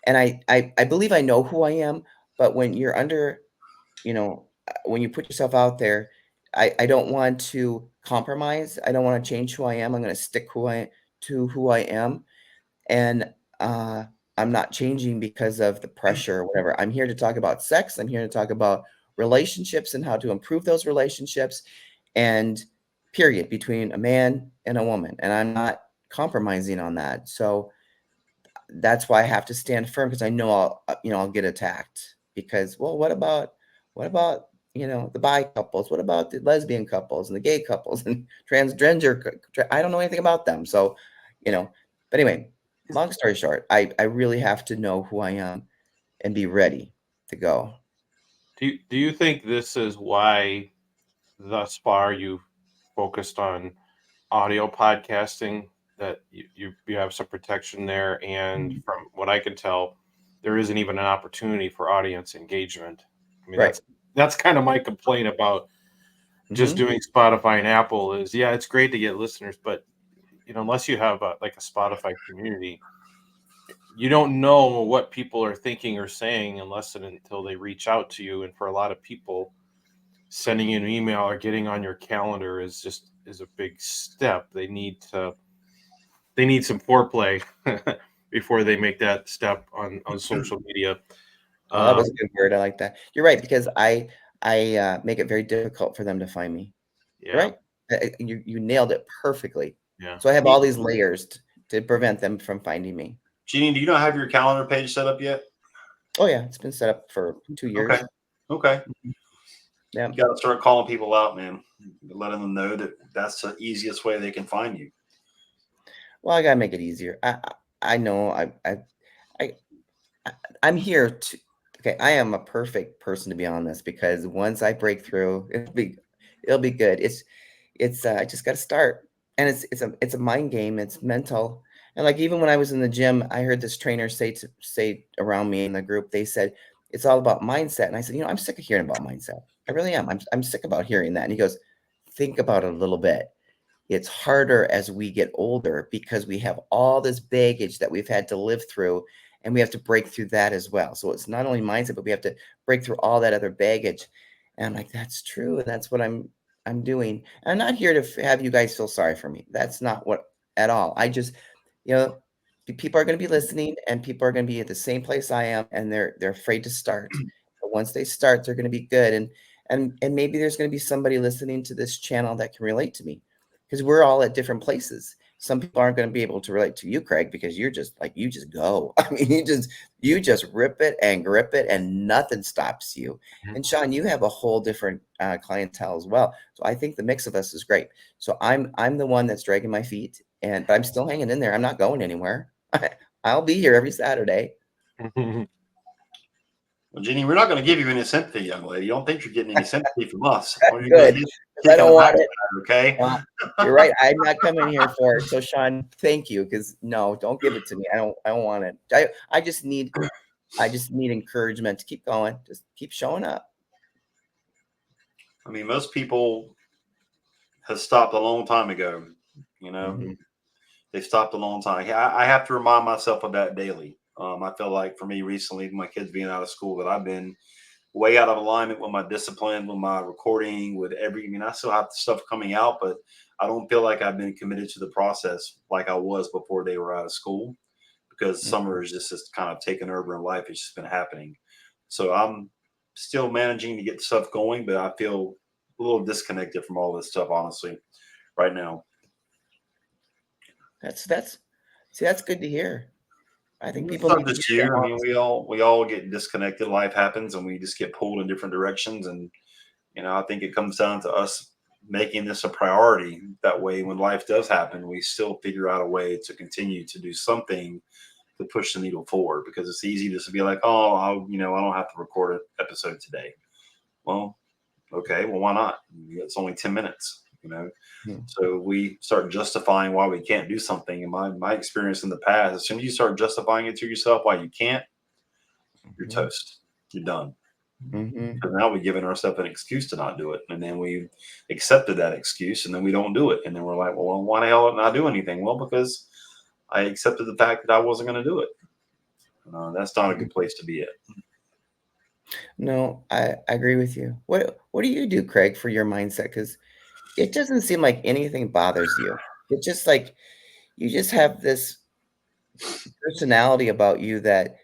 C: And I believe I know who I am, but when you're under, when you put yourself out there, I don't want to compromise. I don't want to change who I am. I'm going to stick to who I am, and uh, I'm not changing because of the pressure or whatever. I'm here to talk about sex. I'm here to talk about relationships and how to improve those relationships, and period, between a man and a woman. And I'm not compromising on that. So that's why I have to stand firm, because I know I'll get attacked because, well, what about the bi couples? What about the lesbian couples and the gay couples and transgender? I don't know anything about them, so you know. But anyway, long story short, I really have to know who I am and be ready to go.
A: Do you think this is why thus far you've focused on audio podcasting, that you have some protection there, and
C: Mhm.
A: from what I can tell, there isn't even an opportunity for audience engagement? I mean,
C: Right.
A: that's kind of my complaint about just
C: Hmm.
A: doing Spotify and Apple is, yeah, it's great to get listeners, but unless you have like a Spotify community, you don't know what people are thinking or saying unless and until they reach out to you. And for a lot of people, sending you an email or getting on your calendar is a big step. They need some foreplay before they make that step on social media.
C: Oh, that was
A: Um,
C: a good word. I like that. You're right, because I make it very difficult for them to find me. You're
A: yeah,
C: right. You nailed it perfectly.
A: yeah.
C: So I have all
B: Jeannie,
C: these layers to prevent them from finding me.
B: Jeannie, do you not have your calendar page set up yet?
C: Oh yeah, it's been set up for 2
B: Okay.
C: years.
B: Okay.
C: Mhm. Yeah.
B: You got to start calling people out, man. Letting them know that that's the easiest way they can find you.
C: Well, I gotta make it easier. I know I I I'm here to okay, I am a perfect person to be on this, because once I break through, it'll be good. I just got to start. And it's a mind game, it's mental. And like even when I was in the gym, I heard this trainer say around me in the group, they said it's all about mindset. And I said, I'm sick of hearing about mindset. I really am. I'm sick about hearing that. And he goes, think about it a little bit. It's harder as we get older because we have all this baggage that we've had to live through, and we have to break through that as well. So it's not only mindset, but we have to break through all that other baggage. And I'm like, that's true. And that's what I'm doing. And I'm not here to have you guys feel sorry for me. That's not what at all. I just, you know, people are going to be listening, and people are going to be at the same place I am, and they're afraid to start. But once they start, they're going to be good. And maybe there's going to be somebody listening to this channel that can relate to me, because we're all at different places. some people aren't going to be able to relate to you, Craig, because you're just like, you just go. I mean, you just rip it and grip it and nothing stops you. And Sean, you have a whole different clientele as well. So I think the mix of us is great. So I'm the one that's dragging my feet, but I'm still hanging in there. I'm not going anywhere. I'll be here every Saturday.
B: Well, Jeannie, we're not going to give you any sympathy, young lady. Don't think you're getting any sympathy from us. All you're
C: Good,
B: going to get
C: because I don't want it.
B: okay?
C: Well, you're right. I'm not coming here for it. So Sean, thank you. Because no, don't give it to me. I don't want it. I just need encouragement to keep going. Just keep showing up.
B: I mean, most people have stopped a long time ago. You know, they stopped a long time. I have to remind myself of that daily. I feel like for me recently, my kids being out of school, that I've been way out of alignment with my discipline, with my recording, with every. I mean, I still have stuff coming out, but I don't feel like I've been committed to the process like I was before they were out of school, because summer is just kind of taken over in life. It's just been happening. So I'm still managing to get stuff going, but I feel a little disconnected from all this stuff, honestly, right now.
C: That's good to hear. I think
B: It's
C: people
B: not
C: need to
B: just
C: hear
B: you.
C: that.
B: I mean, we all get disconnected. Life happens, and we just get pulled in different directions. And I think it comes down to us making this a priority. That way, when life does happen, we still figure out a way to continue to do something to push the needle forward. Because it's easy just to be like, oh, I don't have to record an episode today. Well, okay, well, why not? It's only 10 minutes. So we start justifying why we can't do something. And my experience in the past, as soon as you start justifying it to yourself why you can't, you're toast. You're done. Because now we've given ourselves an excuse to not do it. And then we accepted that excuse, and then we don't do it. And then we're like, well, why the hell didn't I do anything? Well, because I accepted the fact that I wasn't going to do it. That's not a good place to be at.
C: No, I agree with you. What do you do, Craig, for your mindset? Because it doesn't seem like anything bothers you. It's just like you just have this personality about you that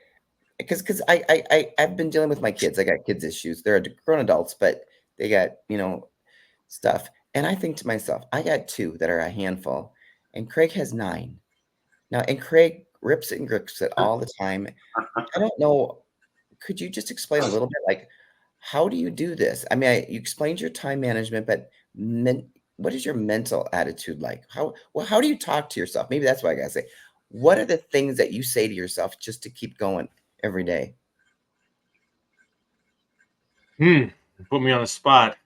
C: because I've been dealing with my kids. I got kids issues. They're grown adults, but they got stuff. And I think to myself, I got two that are a handful, and Craig has 9 now. And Craig rips it and grips it all the time. I don't know. Could you just explain a little bit, like, how do you do this? I mean, you explained your time management, but what is your mental attitude like? How do you talk to yourself? Maybe that's what I gotta say. What are the things that you say to yourself just to keep going every day?
A: Put me on the spot.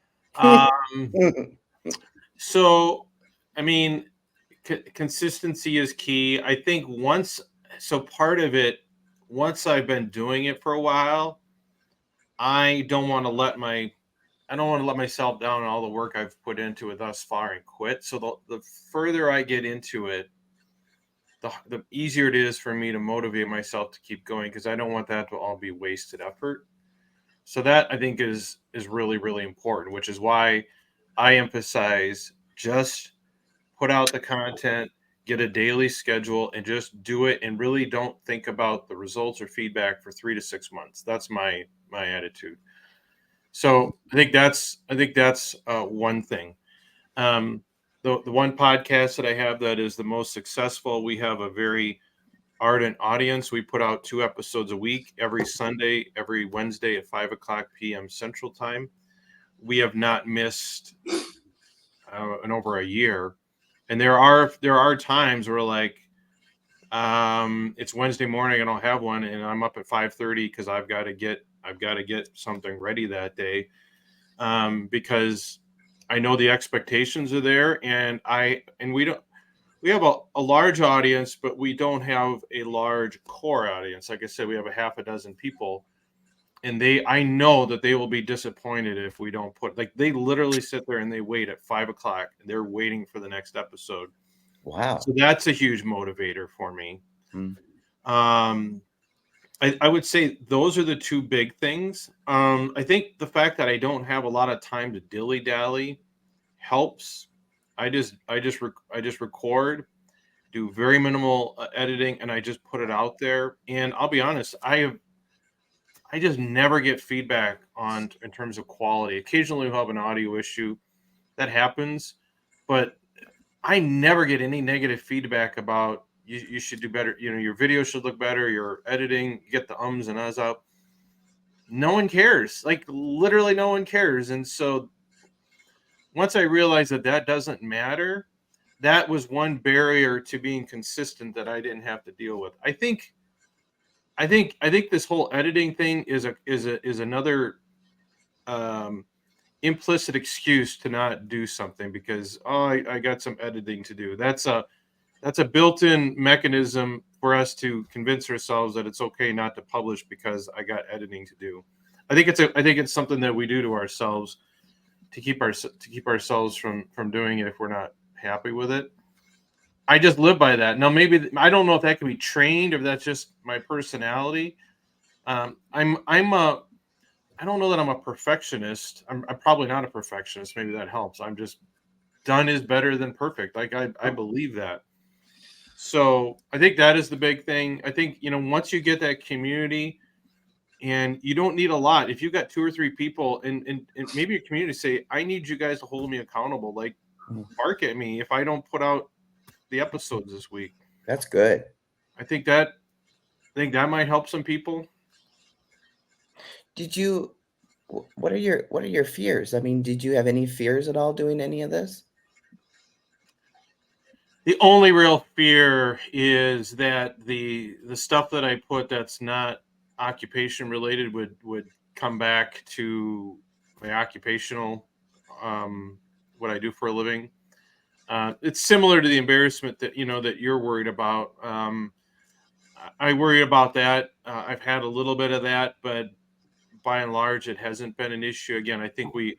A: So, I mean, consistency is key. I think part of it, once I've been doing it for a while, I don't want to let myself down on all the work I've put into it thus far and quit. So the further I get into it, the easier it is for me to motivate myself to keep going, because I don't want that to all be wasted effort. So that, I think, is really, really important, which is why I emphasize just put out the content, get a daily schedule, and just do it, and really don't think about the results or feedback for 3 to 6 months. That's my attitude. So I think that's one thing. The one podcast that I have that is the most successful, we have a very ardent audience. We put out 2 episodes a week, every Sunday, every Wednesday at 5:00 p.m. Central Time. We have not missed in over a year. And there are times where, like, it's Wednesday morning, I don't have one, and I'm up at 5:30 because I've got to get something ready that day, because I know the expectations are there, and we have a large audience, but we don't have a large core audience. Like I said, we have a half a dozen people, and I know that they will be disappointed if we don't they literally sit there and they wait at 5:00 and they're waiting for the next episode.
C: Wow.
A: So that's a huge motivator for me. I would say those are the 2 big things. I think the fact that I don't have a lot of time to dilly dally helps. I just record, do very minimal editing, and I just put it out there. And I'll be honest, I just never get feedback in terms of quality. Occasionally we'll have an audio issue that happens, but I never get any negative feedback about you should do better. Your video should look better. Your editing, get the ums and uhs out. No one cares. Like literally no one cares. And so once I realized that doesn't matter, that was one barrier to being consistent that I didn't have to deal with. I think this whole editing thing is another um, implicit excuse to not do something because I got some editing to do. That's a built-in mechanism for us to convince ourselves that it's okay not to publish because I got editing to do. I think it's something that we do to ourselves to keep ourselves from doing it if we're not happy with it. I just live by that. Now maybe I don't know if that can be trained or if that's just my personality. I'm a I don't know that I'm a perfectionist. I'm probably not a perfectionist. Maybe that helps. I'm just done is better than perfect. Like I believe that. So I think that is the big thing. I think, once you get that community and you don't need a lot, if you got 2 or 3 people and maybe your community say, I need you guys to hold me accountable, like bark at me if I don't put out the episodes this week.
C: That's good.
A: I think that might help some people.
C: Did you? What are your fears? I mean, did you have any fears at all doing any of this?
A: The only real fear is that the stuff that I put that's not occupation related would come back to my occupational what I do for a living. It's similar to the embarrassment that you're worried about. I worry about that. I've had a little bit of that, but by and large, it hasn't been an issue. Again, I think we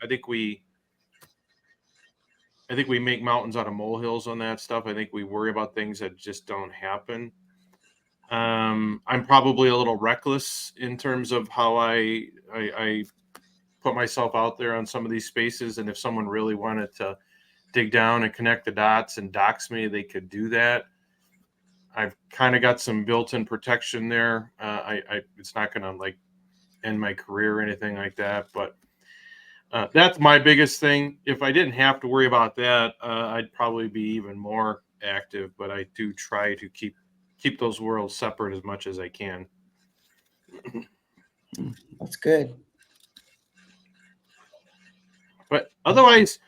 A: make mountains out of molehills on that stuff. I think we worry about things that just don't happen. I'm probably a little reckless in terms of how I put myself out there on some of these spaces. And if someone really wanted to dig down and connect the dots and dox me, they could do that. I've kind of got some built-in protection there. It's not going to like end my career or anything like that, but that's my biggest thing. If I didn't have to worry about that, I'd probably be even more active. But I do try to keep those worlds separate as much as I can.
C: That's good.
A: But otherwise,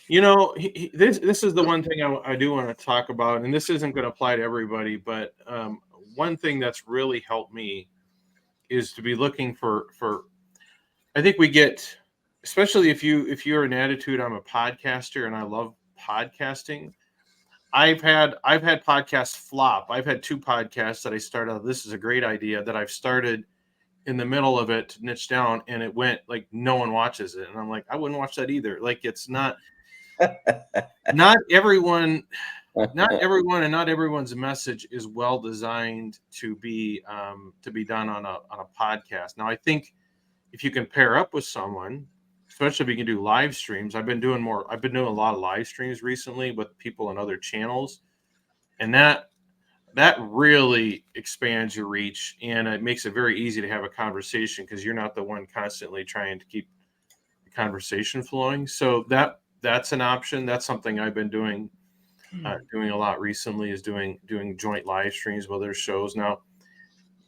A: this is the one thing I do want to talk about, and this isn't going to apply to everybody. But one thing that's really helped me is to be looking for. I think we get, especially if you're an attitude, I'm a podcaster and I love podcasting. I've had podcasts flop. I've had 2 podcasts that I started. This is a great idea that I've started in the middle of it to niche down, and it went like no one watches it, and I'm like, I wouldn't watch that either. Like it's not everyone, and not everyone's message is well designed to be done on a podcast. Now, I think if you can pair up with someone, especially if you can do live streams. I've been doing a lot of live streams recently with people on other channels, and that really expands your reach, and it makes it very easy to have a conversation because you're not the one constantly trying to keep the conversation flowing. So that's an option. That's something I've been doing a lot recently, is doing joint live streams with their shows. Now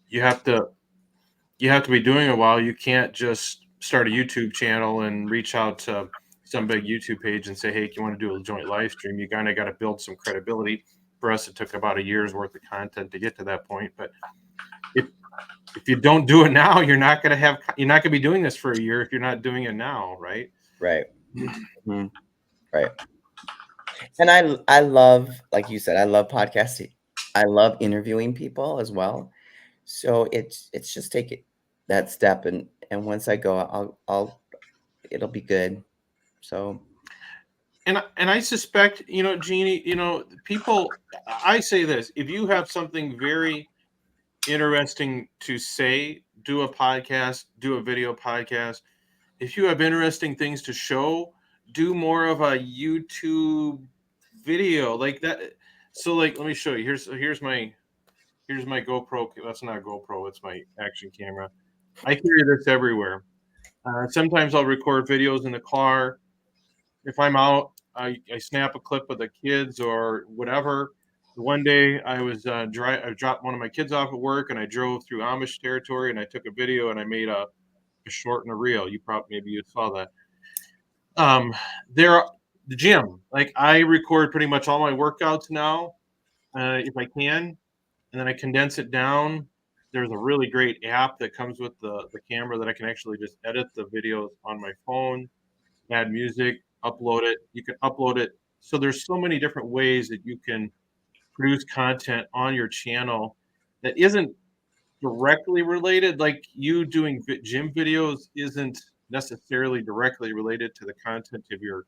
A: you have to be doing it while you can't just start a YouTube channel and reach out to some big YouTube page and say, hey, do you want to do a joint live stream? You kind of got to build some credibility. For us, it took about a year's worth of content to get to that point. But if you don't do it now, you're not going to be doing this for a year if you're not doing it now, right?
C: Right. Mm-hmm. Right. And I love, like you said, I love podcasting. I love interviewing people as well. So it's just take that step, and once I go, it'll be good. So,
A: and I suspect, Jeannie, people. I say this: if you have something very interesting to say, do a podcast, do a video podcast. If you have interesting things to show, do more of a YouTube video like that. So, like, let me show you. Here's my GoPro. That's not a GoPro. It's my action camera. I carry this everywhere. Sometimes I'll record videos in the car. If I'm out I snap a clip of the kids or whatever. One day I was I dropped one of my kids off at work and I drove through Amish territory and I took a video and I made a short and a reel. You probably maybe you saw that. Um, there, the gym. Like I record pretty much all my workouts now, if I can, and then I condense it down. There's a really great app that comes with the camera that I can actually just edit the videos on my phone, add music, upload it. You can upload it. So there's so many different ways that you can produce content on your channel that isn't directly related. Like you doing gym videos isn't necessarily directly related to the content of your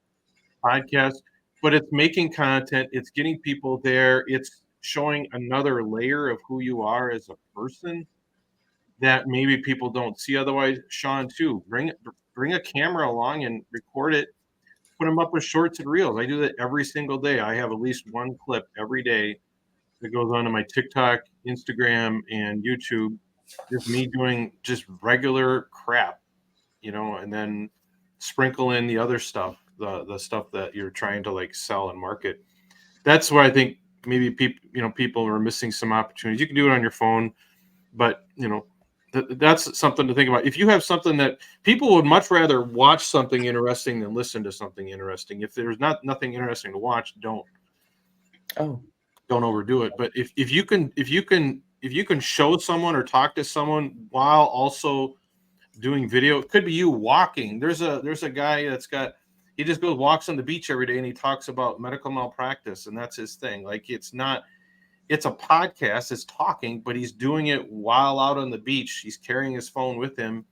A: podcast, but it's making content, it's getting people there, it's showing another layer of who you are as a person that maybe people don't see otherwise. Sean, too, bring a camera along and record it, put them up with shorts and reels. I do that every single day. I have at least one clip every day that goes onto my TikTok, Instagram, and YouTube. Just me doing just regular crap, and then sprinkle in the other stuff, the stuff that you're trying to like sell and market. That's where I think maybe people are missing some opportunities. You can do it on your phone, but that's something to think about. If you have something that people would much rather watch something interesting than listen to something interesting. If there's nothing interesting to watch, don't
C: Oh,
A: overdo it. But if you can show someone or talk to someone while also doing video, it could be you walking. There's a guy he just goes walks on the beach every day and he talks about medical malpractice and that's his thing. Like it's a podcast, it's talking, but he's doing it while out on the beach. He's carrying his phone with him.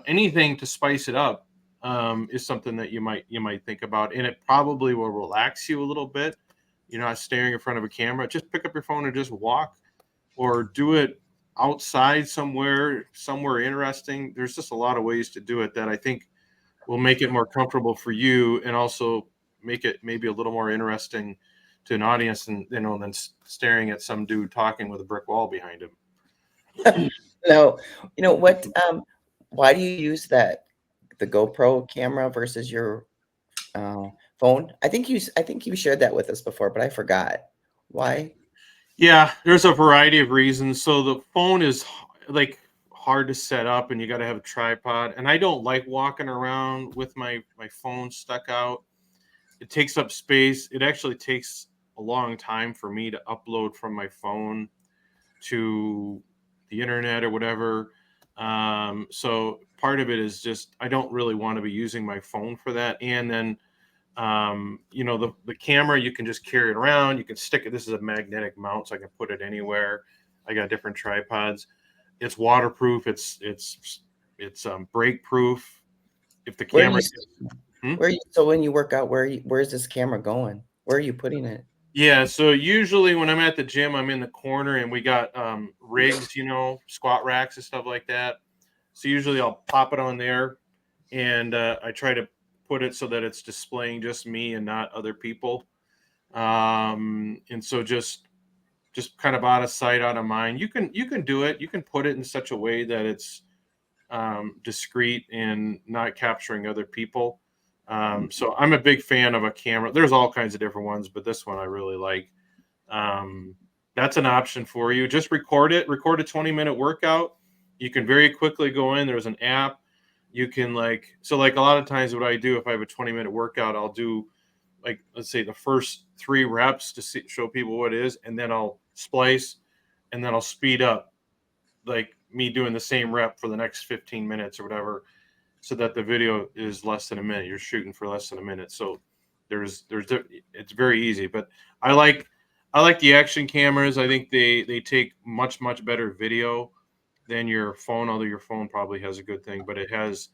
A: Anything to spice it up is something that you might think about, and it probably will relax you a little bit. You're not staring in front of a camera. Just pick up your phone and just walk, or do it outside somewhere interesting. There's just a lot of ways to do it that I think will make it more comfortable for you, and also make it maybe a little more interesting to an audience, and than staring at some dude talking with a brick wall behind him.
C: no. You know what? Why do you use the GoPro camera versus your phone? I think you shared that with us before, but I forgot. Why?
A: Yeah, there's a variety of reasons. So the phone is like hard to set up, and you got to have a tripod. And I don't like walking around with my phone stuck out. It takes up space. It actually takes a long time for me to upload from my phone to the internet or whatever. So part of it is just I don't really want to be using my phone for that. And then the camera, you can just carry it around. You can stick it. This is a magnetic mount, so I can put it anywhere. I got different tripods. It's waterproof. It's break proof. If the
C: Where
A: camera,
C: so when you work out, where's this camera going? Where are you putting it?
A: yeah. So usually when I'm at the gym, I'm in the corner, and we got rigs, squat racks and stuff like that. So usually I'll pop it on there, and I try to put it so that it's displaying just me and not other people. And so just kind of out of sight, out of mind. You can do it. You can put it in such a way that it's discreet and not capturing other people. So I'm a big fan of a camera. There's all kinds of different ones, but this one I really like. That's an option for you. Just record it. Record a 20-minute workout. You can very quickly go in. There's an app. You can like a lot of times what I do, if I have a 20-minute workout, I'll do like, let's say the first 3 reps to show people what it is, and then I'll splice, and then I'll speed up, like me doing the same rep for the next 15 minutes or whatever, so that the video is less than a minute. You're shooting for less than a minute. So it's very easy. But I like the action cameras. I think they take much better video than your phone, although your phone probably has a good thing, but it has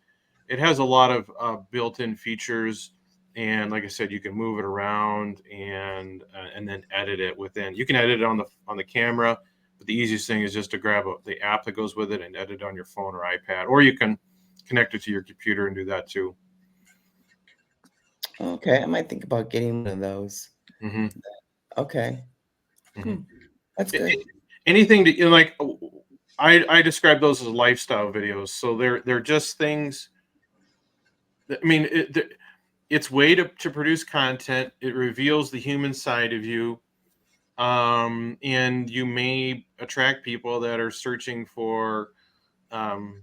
A: a lot of built-in features. And like I said, you can move it around and then edit it within. You can edit it on the camera, but the easiest thing is just to grab the app that goes with it and edit it on your phone or iPad, or you can connect it to your computer and do that too.
C: Okay, I might think about getting one of those.
A: Mm-hmm.
C: Okay,
A: Mm-hmm.
C: that's good.
A: Anything to like, I describe those as lifestyle videos. So they're just things. I mean, it's way to produce content. It reveals the human side of you. And you may attract people that are searching for, um,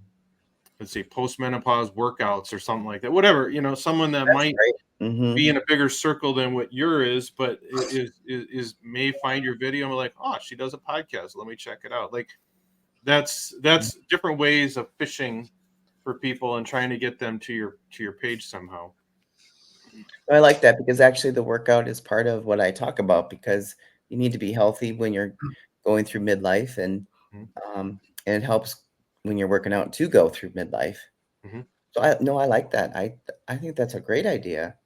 A: let's say, postmenopause workouts or something like that. Whatever, someone that
C: That's
A: might
C: great.
A: be
C: Mhm.
A: in a bigger circle than what yours is, but is may find your video and be like, oh, she does a podcast. Let me check it out. Like that's different ways of fishing for people and trying to get them to your page somehow.
C: I like that because actually the workout is part of what I talk about because you need to be healthy when you're going through midlife
A: Mhm.
C: and it helps when you're working out to go through midlife.
A: Mhm.
C: So I no, I like that. I think that's a great idea.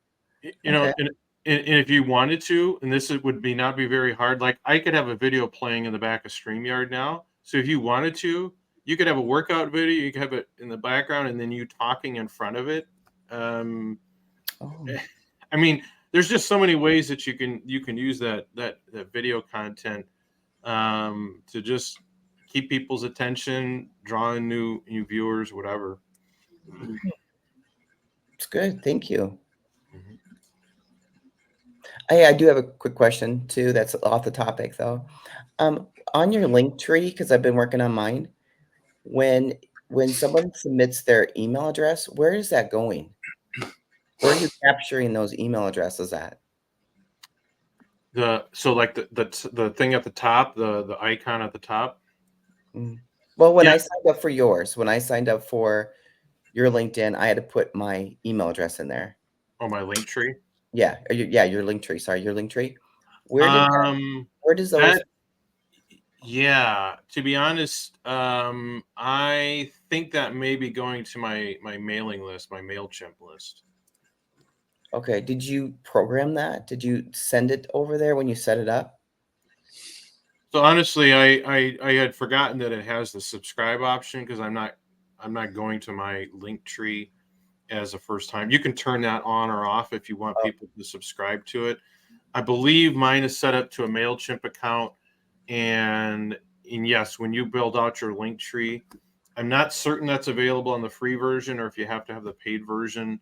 A: You
C: Okay.
A: know, and if you wanted to, and would be not be very hard. Like I could have a video playing in the back of StreamYard now. So if you wanted to, you could have a workout video. You could have it in the background, and then you talking in front of it. Um,
C: Oh,
A: I mean, there's just so many ways that you can use that video content to just keep people's attention, draw in new viewers, whatever.
C: it's good. Thank you.
A: Mhm.
C: I do have a quick question too that's off the topic though. On your link tree, because I've been working on mine, when when someone submits their email address, where is that going? Where are you capturing those email addresses at?
A: So like the thing at the top, the icon at the top.
C: Mm. Well, when
A: Yeah,
C: I signed up for yours, when I signed up for your LinkedIn, I had to put my email address in there.
A: on my link tree.
C: Yeah, your link tree, sorry, your link tree.
A: Um,
C: Where does those
A: that Yeah. To be honest, I think that may be going to my mailing list, my Mailchimp list.
C: okay, did you program that? Did you send it over there when you set it up?
A: So honestly, I had forgotten that it has the subscribe option because I'm not going to my link tree as a first time. You can turn that on or off if you want
C: Oh,
A: people to subscribe to it. I believe mine is set up to a Mailchimp account, and yes, when you build out your link tree, I'm not certain that's available on the free version or if you have to have the paid version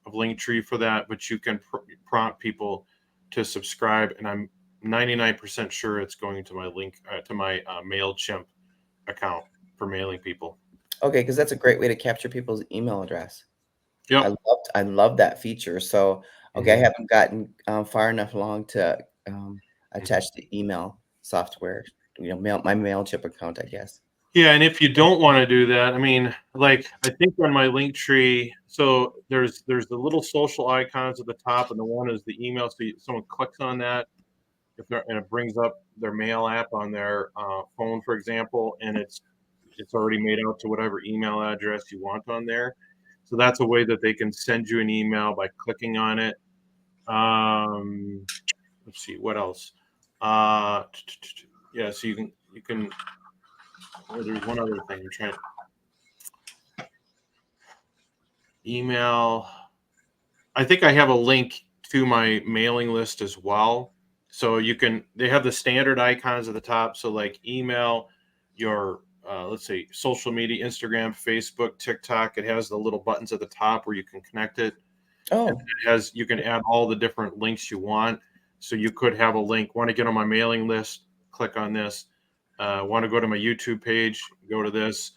A: of Linktree for that, but you can prompt people to subscribe, and I'm 99% sure it's going to my Mailchimp account for mailing people.
C: okay, because that's a great way to capture people's email address.
A: Yep.
C: I love that feature. So, okay, I
A: Mhm.
C: haven't gotten, far enough along to,
A: Mhm.
C: attach the email software, my Mailchimp account, I guess.
A: Yeah, and if you don't want to do that, I mean, like I think on my link tree, so there's the little social icons at the top, and the one is the email. So someone clicks on that, if they're, and it brings up their mail app on their phone, for example, and it's already made out to whatever email address you want on there. So that's a way that they can send you an email by clicking on it. Um, let's see what else. Uh, yeah, so you can. Oh, there's one other thing. I'm trying email. I think I have a link to my mailing list as well. So they have the standard icons at the top. So like email, your, let's say social media, Instagram, Facebook, TikTok, it has the little buttons at the top where you can connect it. And
C: Oh,
A: you can add all the different links you want. So you could have a link, want to get on my mailing list, click on this. Want to go to my YouTube page, go to this.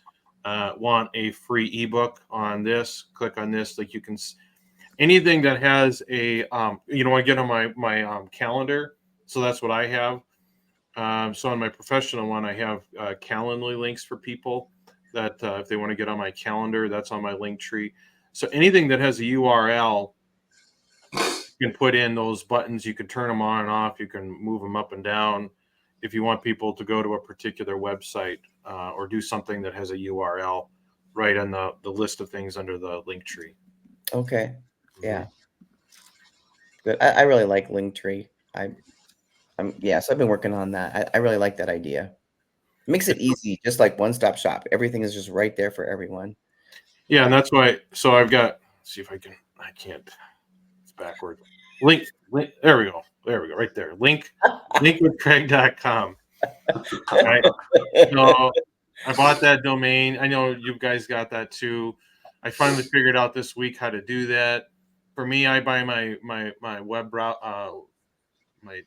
A: Want a free ebook on this, click on this. Like you can anything that has a I get on my calendar. So that's what I have. So on my professional one, I have Calendly links for people that if they want to get on my calendar, that's on my link tree. So anything that has a URL, you can put in those buttons. You can turn them on and off. You can move them up and down if you want people to go to a particular website or do something that has a URL right on the list of things under the link tree.
C: okay.
A: Mhm.
C: Yeah, good. I really like Linktree. Yeah, so I've been working on that. I really like that idea. It makes it easy, just like one-stop shop. Everything is just right there for everyone.
A: Yeah, and that's why. So I've got. Let's see if I can. I can't. It's backwards. Link. There we go. There we go. Right there. Linkwithcraig.com. All right. So I bought that domain. I know you guys got that too. I finally figured out this week how to do that. for me, I buy my web my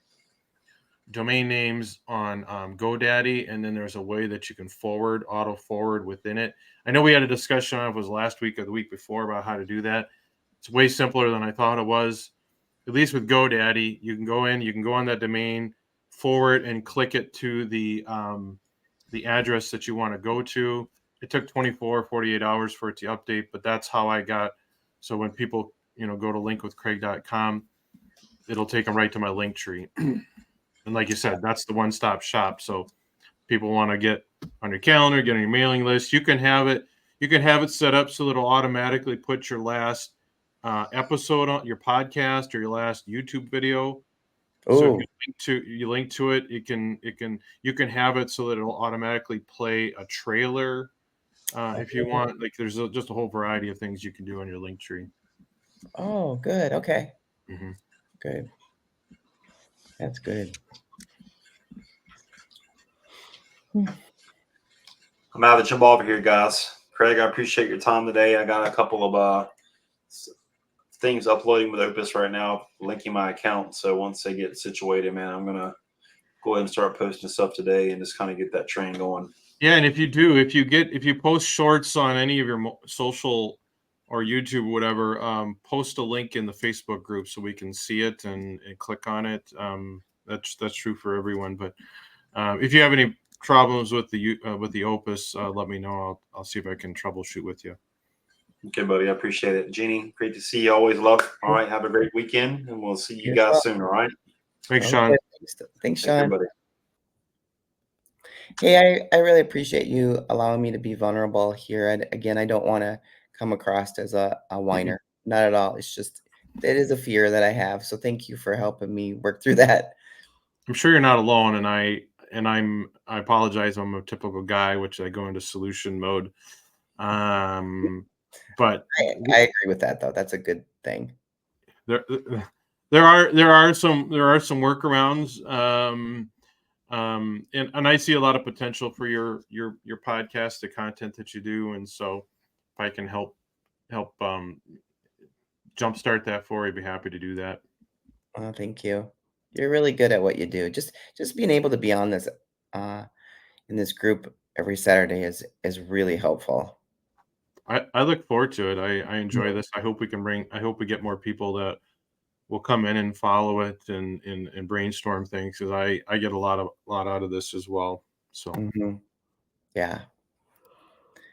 A: domain names on GoDaddy, and then there's a way that you can auto forward within it. I know we had a discussion on it was last week or the week before about how to do that. It's way simpler than I thought it was. At least with GoDaddy, you can go on that domain, forward, and click it to the address that you want to go to. It took 24, 48 hours for it to update, but that's how I got. So when people, go to linkwithcraig.com, it'll take them right to my link tree. And like you said, that's the one-stop shop. So people want to get on your calendar, get on your mailing list. You can have it set up so it'll automatically put your last episode on your podcast or your last YouTube video. So if you link to it, you can have it so that it'll automatically play a trailer if you want. Like there's just a whole variety of things you can do on your link tree.
C: Oh, good. Okay.
A: Mm-hmm.
C: Good. That's good.
B: I'm out of the jump over here, guys. Craig, I appreciate your time today. I got a couple of things uploading with Opus right now, linking my account. So once they get situated, man, I'm gonna go ahead and start posting stuff today and just kind of get that train going.
A: Yeah, and if you post shorts on any of your social or YouTube, whatever, post a link in the Facebook group so we can see it and click on it. That's true for everyone. But if you have any problems with the Opus, let me know. I'll see if I can troubleshoot with you.
B: Okay, buddy. I appreciate it. Jeannie, great to see you. Always love. All right. Have a great weekend, and we'll see you guys soon. All right.
A: Thanks, Sean.
C: Thanks, Sean.
B: Everybody.
C: Hey, I really appreciate you allowing me to be vulnerable here. And again, I don't want to come across as a whiner. Not at all. It's just, it is a fear that I have. So thank you for helping me work through that.
A: I'm sure you're not alone. And I apologize. I'm a typical guy, which I go into solution mode. But
C: I agree with that, though. That's a good thing.
A: There are some workarounds. And I see a lot of potential for your podcast, the content that you do, and so if I can help jumpstart that for you, I'd be happy to do that.
C: Oh, thank you. You're really good at what you do. Just being able to be on this in this group every Saturday is really helpful.
A: I look forward to it. I enjoy this. I hope we get more people that will come in and follow it and brainstorm things, because I get a lot out of this as well. So
C: yeah.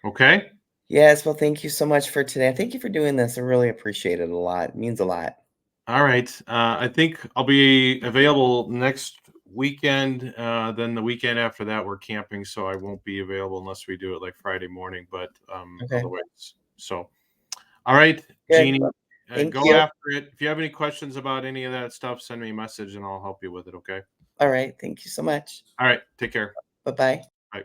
A: Okay.
C: Yes. Well, thank you so much for today. Thank you for doing this. I really appreciate it a lot. It means a lot.
A: All right. I think I'll be available next weekend. Then the weekend after that, we're camping, so I won't be available unless we do it like Friday morning. But otherwise, so all right,
C: Good.
A: Jeannie,
C: Thank
A: go
C: you.
A: after it. If you have any questions about any of that stuff, send me a message and I'll help you with it. Okay.
C: All right. Thank you so much.
A: All right. Take care.
C: Bye-bye.
A: Bye.